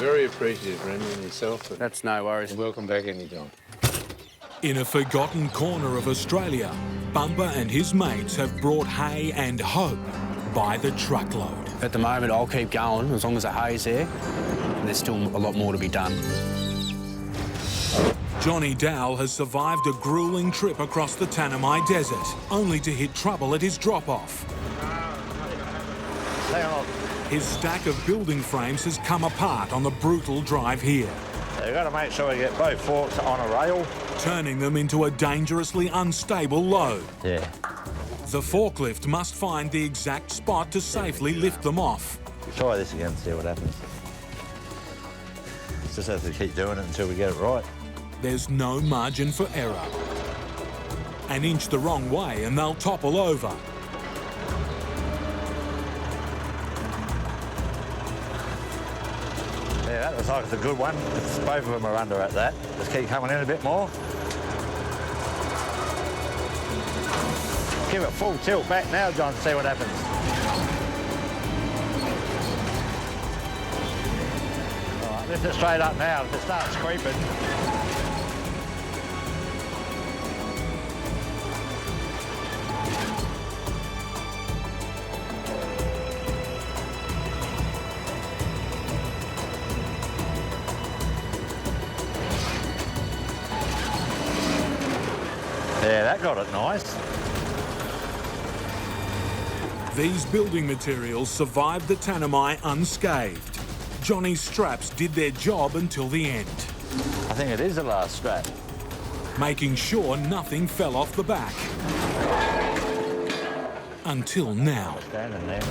Very appreciative, Remy, and yourself. That's no worries. Welcome back anytime. In a forgotten corner of Australia, Bumper and his mates have brought hay and hope by the truckload. At the moment, I'll keep going as long as the hay's there. And there's still a lot more to be done. Johnny Dowell has survived a gruelling trip across the Tanami Desert, only to hit trouble at his drop-off. His stack of building frames has come apart on the brutal drive here. So you've got to make sure we get both forks on a rail. Turning them into a dangerously unstable load. Yeah. The forklift must find the exact spot to safely lift them off. Try this again, see what happens. Just have to keep doing it until we get it right. There's no margin for error. An inch the wrong way and they'll topple over. Yeah, that looks like it's a good one. Both of them are under at that. Just keep coming in a bit more. Give it full tilt back now, John, see what happens. All right, lift it straight up now. If it starts creeping. Yeah, that got it nice. These building materials survived the Tanami unscathed. Johnny's straps did their job until the end. I think it is the last strap. Making sure nothing fell off the back. Until now. Standing there.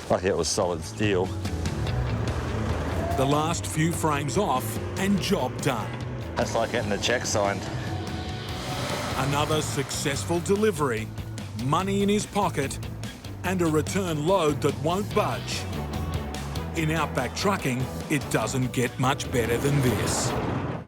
Lucky it was solid steel. The last few frames off and job done. That's like getting a cheque signed. Another successful delivery, money in his pocket, and a return load that won't budge. In Outback trucking, it doesn't get much better than this.